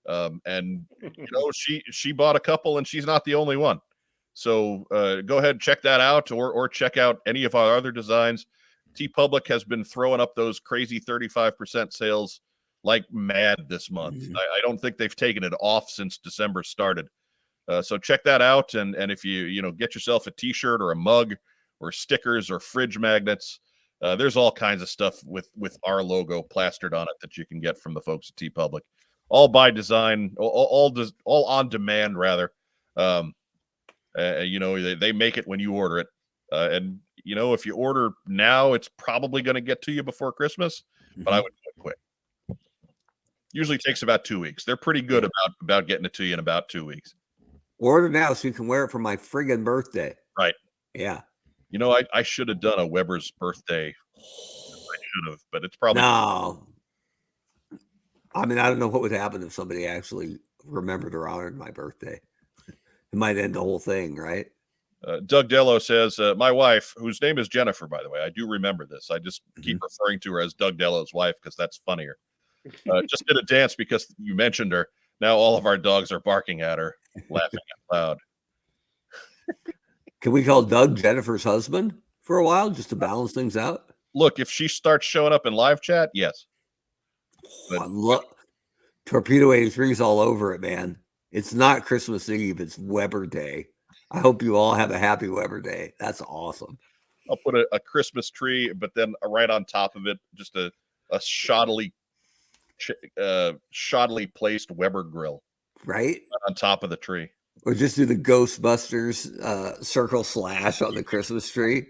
And you know, she bought a couple and she's not the only one. So go ahead and check that out or check out any of our other designs. TeePublic has been throwing up those crazy 35% sales like mad this month. I don't think they've taken it off since December started. So check that out. And if you get yourself a t-shirt or a mug or stickers or fridge magnets, there's all kinds of stuff with our logo plastered on it that you can get from the folks at TeePublic, all by design, all on demand rather. They make it when you order it. And if you order now, it's probably going to get to you before Christmas, but I would do it quick. Usually takes about 2 weeks. They're pretty good about getting it to you in about 2 weeks. Order now so you can wear it for my friggin' birthday. Right. Yeah. I should have done a Weber's birthday. I should have, but it's probably no. I mean, I don't know what would happen if somebody actually remembered or honored my birthday. It might end the whole thing, right? Doug Dello says, my wife, whose name is Jennifer, by the way, I do remember this. I just keep referring to her as Doug Dello's wife because that's funnier. Just did a dance because you mentioned her. Now all of our dogs are barking at her, laughing out loud. Can we call Doug Jennifer's husband for a while just to balance things out? Look, if she starts showing up in live chat, yes. But Torpedo 83's all over it, man. It's not Christmas Eve. It's Weber Day. I hope you all have a happy Weber Day. That's awesome. I'll put a Christmas tree, but then right on top of it, just a shoddily placed Weber grill. Right? On top of the tree. Or just do the Ghostbusters circle slash on the Christmas tree.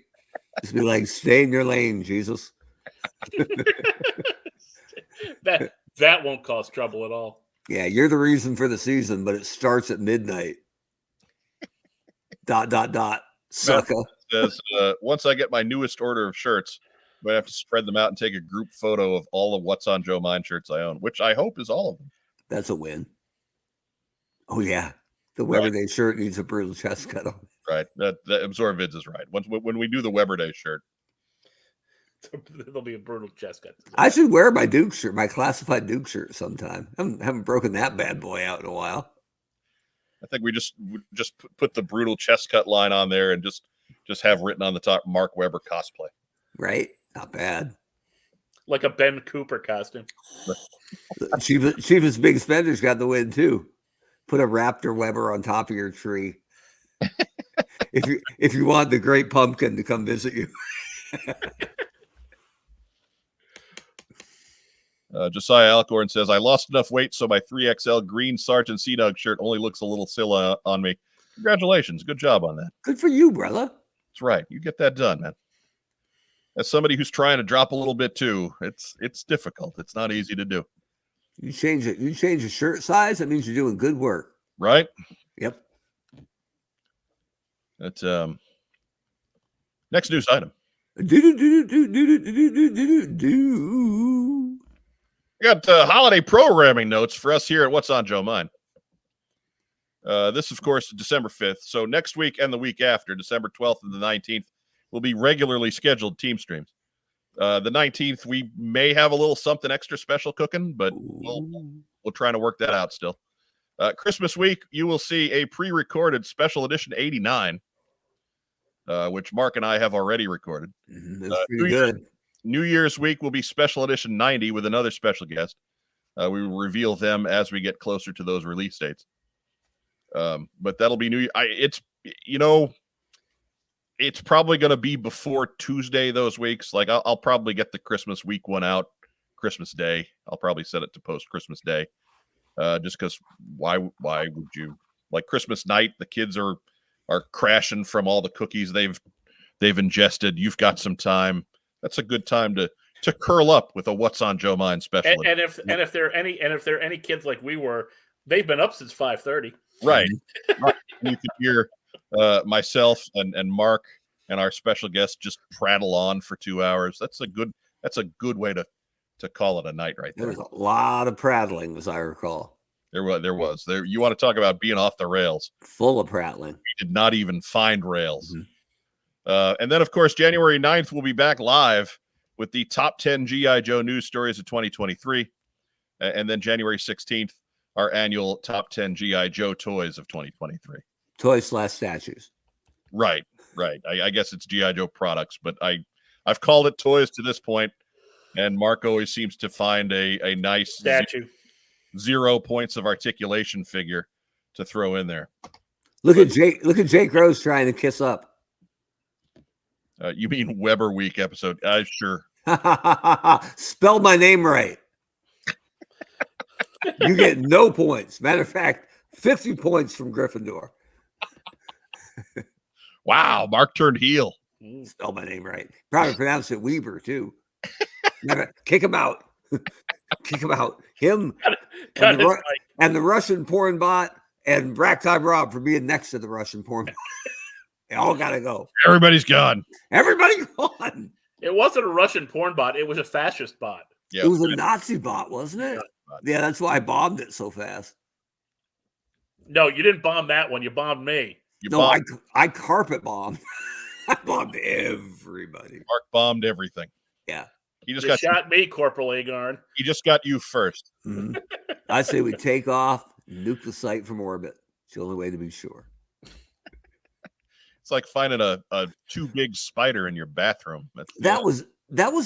Just be like, stay in your lane, Jesus. That won't cause trouble at all. Yeah, you're the reason for the season, but it starts at midnight. ... Sucker. Says, once I get my newest order of shirts, I'm going to have to spread them out and take a group photo of all of What's on Joe Mind shirts I own, which I hope is all of them. That's a win. Oh, yeah. The Weber Day shirt needs a brutal chest cut on it. Right. That Absorb Vids is right. When we do the Weber Day shirt, there'll be a brutal chest cut. I should wear my Duke shirt, my classified Duke shirt sometime. I haven't broken that bad boy out in a while. I think we just put the brutal chest cut line on there and just have written on the top Mark Weber cosplay. Right? Not bad. Like a Ben Cooper costume. Chief's Big Spender's got the win too. Put a Raptor Weber on top of your tree. if you want the Great Pumpkin to come visit you. Josiah Alcorn says, I lost enough weight so my 3XL green Sergeant Sea Dog shirt only looks a little silly on me. Congratulations. Good job on that. Good for you, brother. That's right. You get that done, man. As somebody who's trying to drop a little bit too, it's difficult. It's not easy to do. You change it. You change the shirt size. That means you're doing good work. Right? Yep. That's next news item. We got holiday programming notes for us here at What's on Joe Mind. This, of course, is December 5th. So next week and the week after, December 12th and the 19th, will be regularly scheduled team streams. The 19th, we may have a little something extra special cooking, but we'll try to work that out still. Christmas week, you will see a pre-recorded special edition 89, which Mark and I have already recorded. That's pretty good. New Year's week will be special edition 90 with another special guest. We will reveal them as we get closer to those release dates. But that'll be New Year. It's probably going to be before Tuesday those weeks. Like I'll probably get the Christmas week one out Christmas Day. I'll probably set it to post Christmas Day. Just because why would you, like, Christmas night, the kids are crashing from all the cookies they've ingested. You've got some time. That's a good time to curl up with a What's on Joe Mind special. And if there are any kids like we were, they've been up since 5:30. Right. Right. You could hear myself and Mark and our special guest just prattle on for 2 hours. That's a good way to call it a night right there. There was a lot of prattling, as I recall. There was. You want to talk about being off the rails. Full of prattling. We did not even find rails. And then, of course, January 9th, we'll be back live with the top 10 G.I. Joe news stories of 2023. And then January 16th, our annual top 10 G.I. Joe toys of 2023. Toys/statues. Right. I guess it's G.I. Joe products, but I've called it toys to this point, and Mark always seems to find a nice statue. 0 points of articulation figure to throw in there. Look at Jake Rose trying to kiss up. You mean Weber Week episode? Sure. Spell my name right. You get no points. Matter of fact, 50 points from Gryffindor. Wow, Mark turned heel. Spell my name right. Probably pronounce it Weber too. Kick him out. Kick him out. Him and the Russian porn bot and Ragtime Rob for being next to the Russian porn bot. They all gotta go. Everybody's gone. Everybody gone. It wasn't a Russian porn bot. It was a fascist bot. Yeah, it was a Nazi bot, wasn't it? Yeah, that's why I bombed it so fast. No, you didn't bomb that one. You bombed me. I carpet bombed. I bombed everybody. Mark bombed everything. Yeah. He just shot me, Corporal Agarn. He just got you first. Mm-hmm. I say we take off, nuke the site from orbit. It's the only way to be sure. It's like finding a too big spider in your bathroom. That was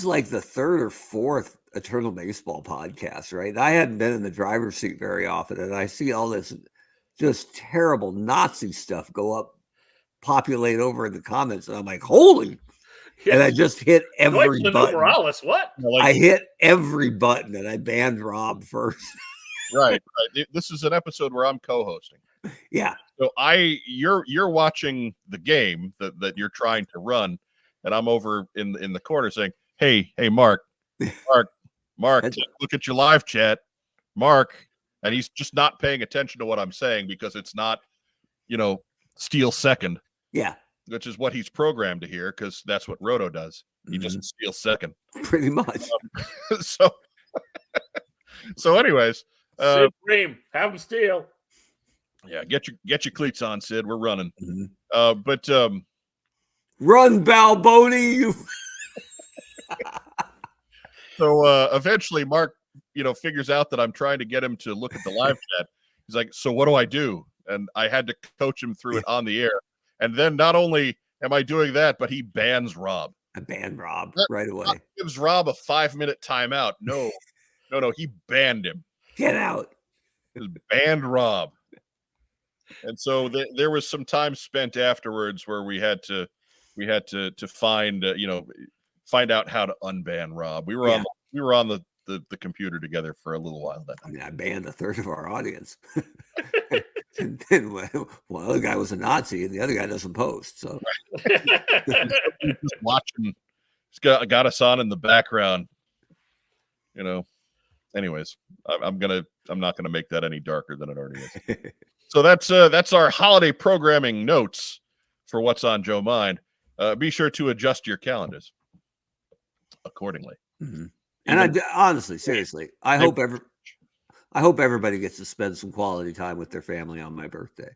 like the third or fourth Eternal Baseball podcast, right? I hadn't been in the driver's seat very often, and I see all this just terrible Nazi stuff populate over in the comments, and I'm like, holy. Yeah. And I just hit every button. Morales, what? I hit every button, and I banned Rob first. Right. This is an episode where I'm co-hosting. Yeah. So you're watching the game that you're trying to run, and I'm over in the corner saying, Hey, Mark, look at your live chat, Mark. And he's just not paying attention to what I'm saying because it's not, steal second. Yeah. Which is what he's programmed to hear, because that's what Roto does. He just steals second. Pretty much. So anyways. Supreme, have him steal. Yeah, get your cleats on, Sid. We're running. Mm-hmm. Run, Balboni, you. So eventually Mark, figures out that I'm trying to get him to look at the live chat. He's like, so what do I do? And I had to coach him through it on the air. And then not only am I doing that, but he bans Rob. I banned Rob right away. Gives Rob a 5-minute timeout. No, he banned him. Get out. He banned Rob. And so there was some time spent afterwards where we had to find find out how to unban Rob. We were on the computer together for a little while then. I mean, I banned a third of our audience. And then one other guy was a Nazi and the other guy doesn't post. So just watching, he's got us on in the background. Anyways, I'm not gonna make that any darker than it already is. So that's our holiday programming notes for What's on Joe Mind. Be sure to adjust your calendars accordingly. Mm-hmm. And honestly, seriously, I hope everybody gets to spend some quality time with their family on my birthday.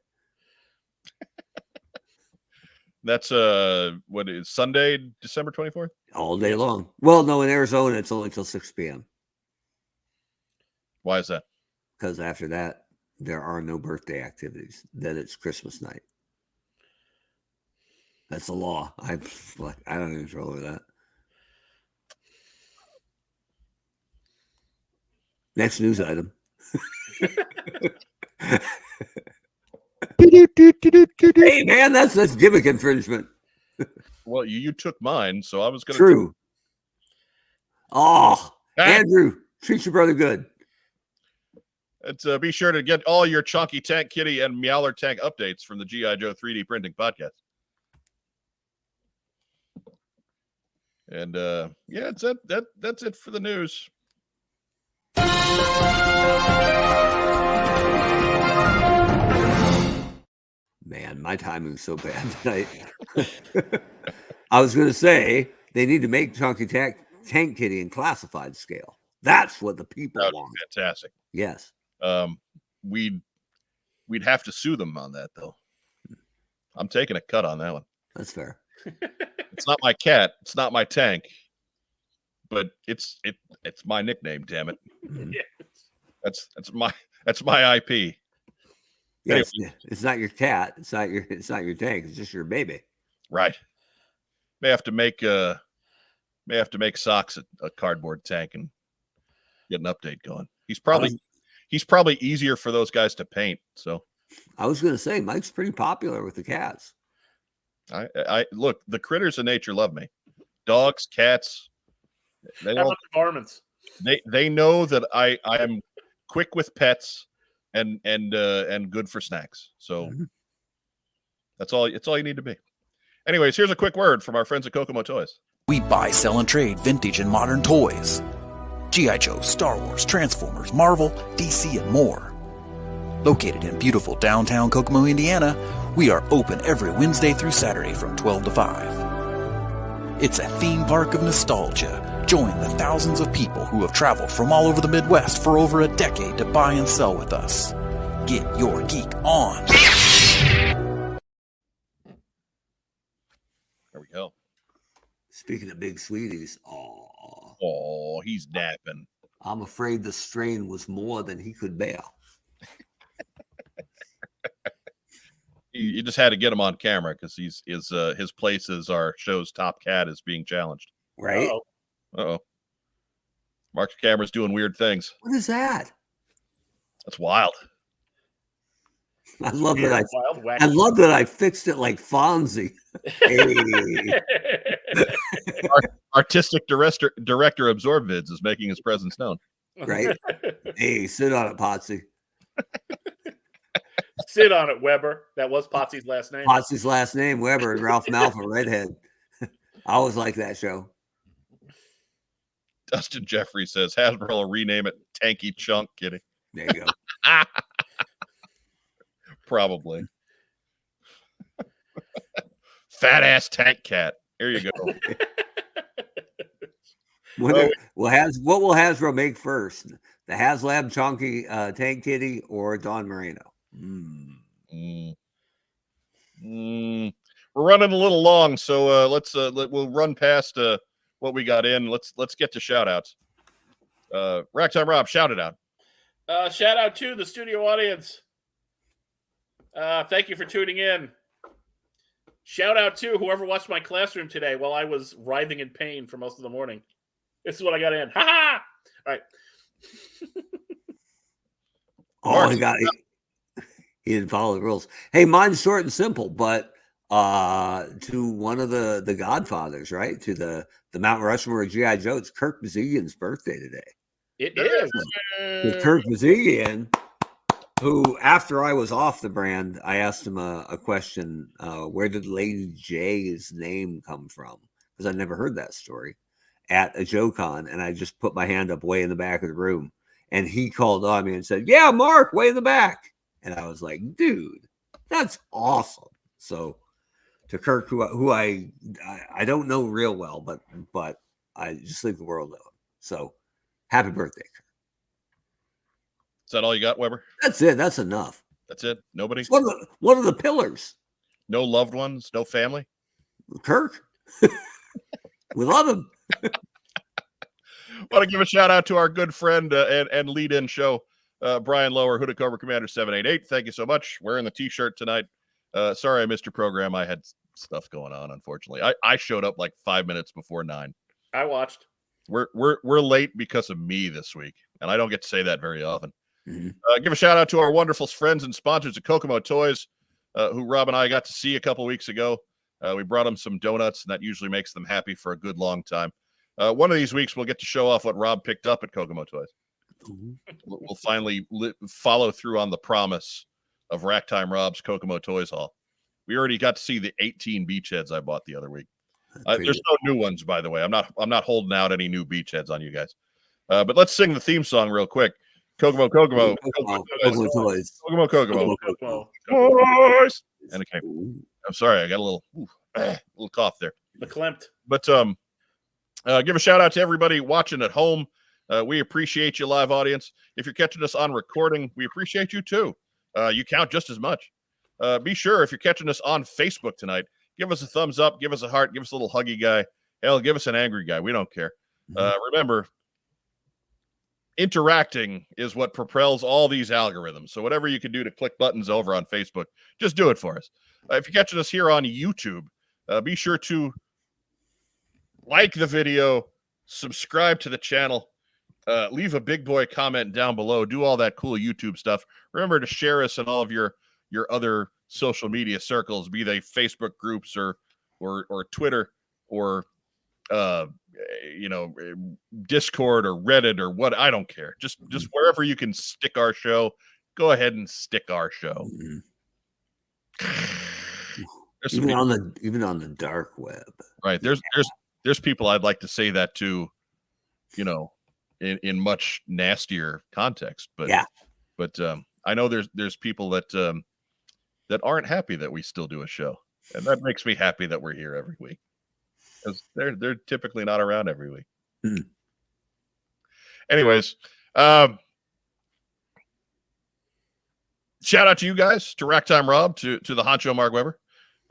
That's what is Sunday, December 24th? All day long. Well, no, in Arizona it's only till 6 p.m. Why is that? Because after that, there are no birthday activities, then it's Christmas night. That's the law. I don't even trouble with that. Next news item. Hey man, that's gimmick infringement. Well, you took mine, so I was going to. True. Oh, Ah. Andrew, treat your brother good. Be sure to get all your Chonky Tank Kitty and Meowler Tank updates from the G.I. Joe 3D Printing Podcast. And yeah, that's it for the news. Man, my timing's so bad tonight. I was going to say they need to make Chonky Tank Kitty in classified scale. That's what the people want. Fantastic. Yes. We'd have to sue them on that though. I'm taking a cut on that one. That's fair. It's not my cat. It's not my tank. But it's my nickname. Damn it. Mhm. That's my IP. Yes, it's not your cat. It's not your tank. It's just your baby. Right. May have to make Socks a cardboard tank and get an update going. He's probably easier for those guys to paint. So I was going to say Mike's pretty popular with the cats. I look, the critters of nature love me. Dogs, cats. How about the varmints? They know that I am quick with pets and good for snacks. So that's all you need to be. Anyways, here's a quick word from our friends at Kokomo Toys. We buy, sell, and trade vintage and modern toys. G.I. Joe, Star Wars, Transformers, Marvel, DC, and more. Located in beautiful downtown Kokomo, Indiana, we are open every Wednesday through Saturday from 12 to 5. It's a theme park of nostalgia. Join the thousands of people who have traveled from all over the Midwest for over a decade to buy and sell with us. Get your geek on. There we go. Speaking of big sweeties, Oh, he's napping. I'm afraid the strain was more than he could bear. You just had to get him on camera because his place as our show's top cat is being challenged. Right? Uh-oh. Mark's camera's doing weird things. What is that? That's wild. I love that Wild, wacky. I love that I fixed it like Fonzie. Hey. Artistic director Absorbvids is making his presence known. Right? Hey, sit on it, Potsy. Sit on it, Weber. That was Potsy's last name. Potsy's last name, Weber, and Ralph Malfa, redhead. I always like that show. Dustin Jeffrey says Hasbro will rename it Tanky Chunk Kitty. There you go. Probably. Fat ass tank cat. Here you go. What will Hasbro make first? The HasLab Chonky Tank Kitty or Don Moreno? We're running a little long, so we'll run past what we got in. Let's get to shout outs. Ragtime Rob, shout it out. Shout out to the studio audience. Thank you for tuning in. Shout out to whoever watched my classroom today while I was writhing in pain for most of the morning. This is what I got in. Ha ha! All right. Oh, he didn't follow the rules. Hey, mine's short and simple, but to one of the Godfathers, right? To the Mount Rushmore of G.I. Joe. It's Kirk Bazigian's birthday today. It is. With Kirk Bazigian, who, after I was off the brand, I asked him a question. Where did Lady J's name come from? Because I never heard that story at a JoeCon, and I just put my hand up way in the back of the room. And he called on me and said, "Yeah, Mark, way in the back." And I was like, "Dude, that's awesome." So to Kirk, who I don't know real well, but I just think the world of him. So happy birthday, Kirk. Is that all you got, Weber? That's it. That's enough. That's it? Nobody? One of the pillars. No loved ones? No family? Kirk. We love him. Want to give a shout out to our good friend and lead-in show, Brian Lower, Hooded Cobra Commander 788. Thank you so much. Wearing the t-shirt tonight. Sorry I missed your program. I had stuff going on, unfortunately. I showed up like 5 minutes before 9. I watched. We're late because of me this week, and I don't get to say that very often. Mhm. Give a shout out to our wonderful friends and sponsors at Kokomo Toys, who Rob and I got to see a couple weeks ago. We brought them some donuts, and that usually makes them happy for a good long time. One of these weeks, we'll get to show off what Rob picked up at Kokomo Toys. We'll finally follow through on the promise of Racktime Rob's Kokomo Toys Haul. We already got to see the 18 beachheads I bought the other week. There's no new ones, by the way. I'm not holding out any new beachheads on you guys. But let's sing the theme song real quick. Kokomo Toys. Toys. And okay, I'm sorry, I got a little cough there. McClimped. But give a shout out to everybody watching at home. We appreciate you, live audience. If you're catching us on recording, we appreciate you too. You count just as much. Be sure, if you're catching us on Facebook tonight, give us a thumbs up, give us a heart, give us a little huggy guy. Hell, give us an angry guy. We don't care. Remember, interacting is what propels all these algorithms. So whatever you can do to click buttons over on Facebook, just do it for us. If you're catching us here on YouTube, be sure to like the video, subscribe to the channel, leave a big boy comment down below, do all that cool YouTube stuff. Remember to share us in all of your other social media circles, be they Facebook groups or Twitter or Discord or Reddit or what. I don't care. Just wherever you can stick our show, go ahead and stick our show. Even on the dark web. Right. There's people I'd like to say that to, in much nastier context. But yeah. But I know there's people that aren't happy that we still do a show, and that makes me happy that we're here every week, because they're typically not around every week. Anyways, shout out to you guys, to Racktime Rob, to the Honcho Mark Weber.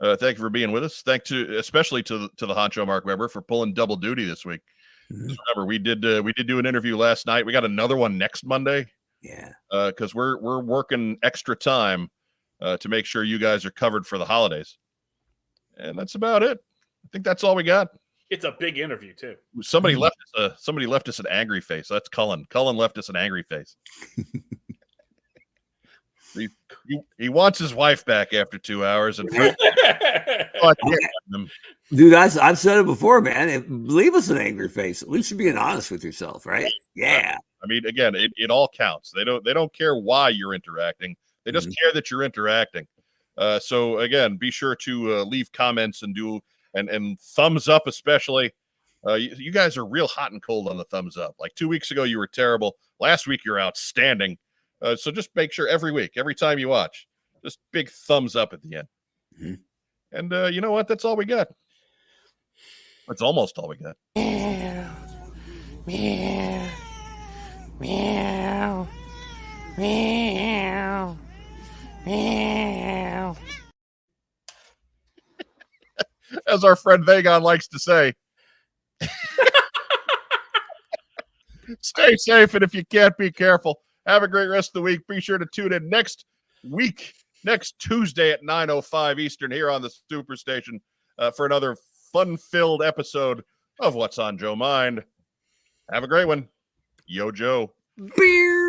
Thank you for being with us. Especially to the Honcho Mark Weber for pulling double duty this week. Remember, we did do an interview last night. We got another one next Monday. Yeah. Because we're working extra time to make sure you guys are covered for the holidays. And that's about it. I think that's all we got. It's a big interview too. Somebody left us an angry face. That's Cullen. Cullen left us an angry face. He wants his wife back after 2 hours, and dude, I've said it before, man. Leave us an angry face. At least you're being honest with yourself, right? Yeah. I mean, again, it all counts. They don't care why you're interacting. They just care that you're interacting. So again, be sure to leave comments and thumbs up, especially. You guys are real hot and cold on the thumbs up. Like 2 weeks ago, you were terrible. Last week, you're outstanding. So just make sure every week, every time you watch, just big thumbs up at the end. And you know what? That's all we got. That's almost all we got. Meow. Meow. Meow. Meow. Meow. As our friend Vagon likes to say, stay safe, and if you can't, be careful. Have a great rest of the week. Be sure to tune in next Tuesday at 9:05 Eastern here on the Superstation for another fun-filled episode of What's on Joe Mind. Have a great one. Yo, Joe. Beer.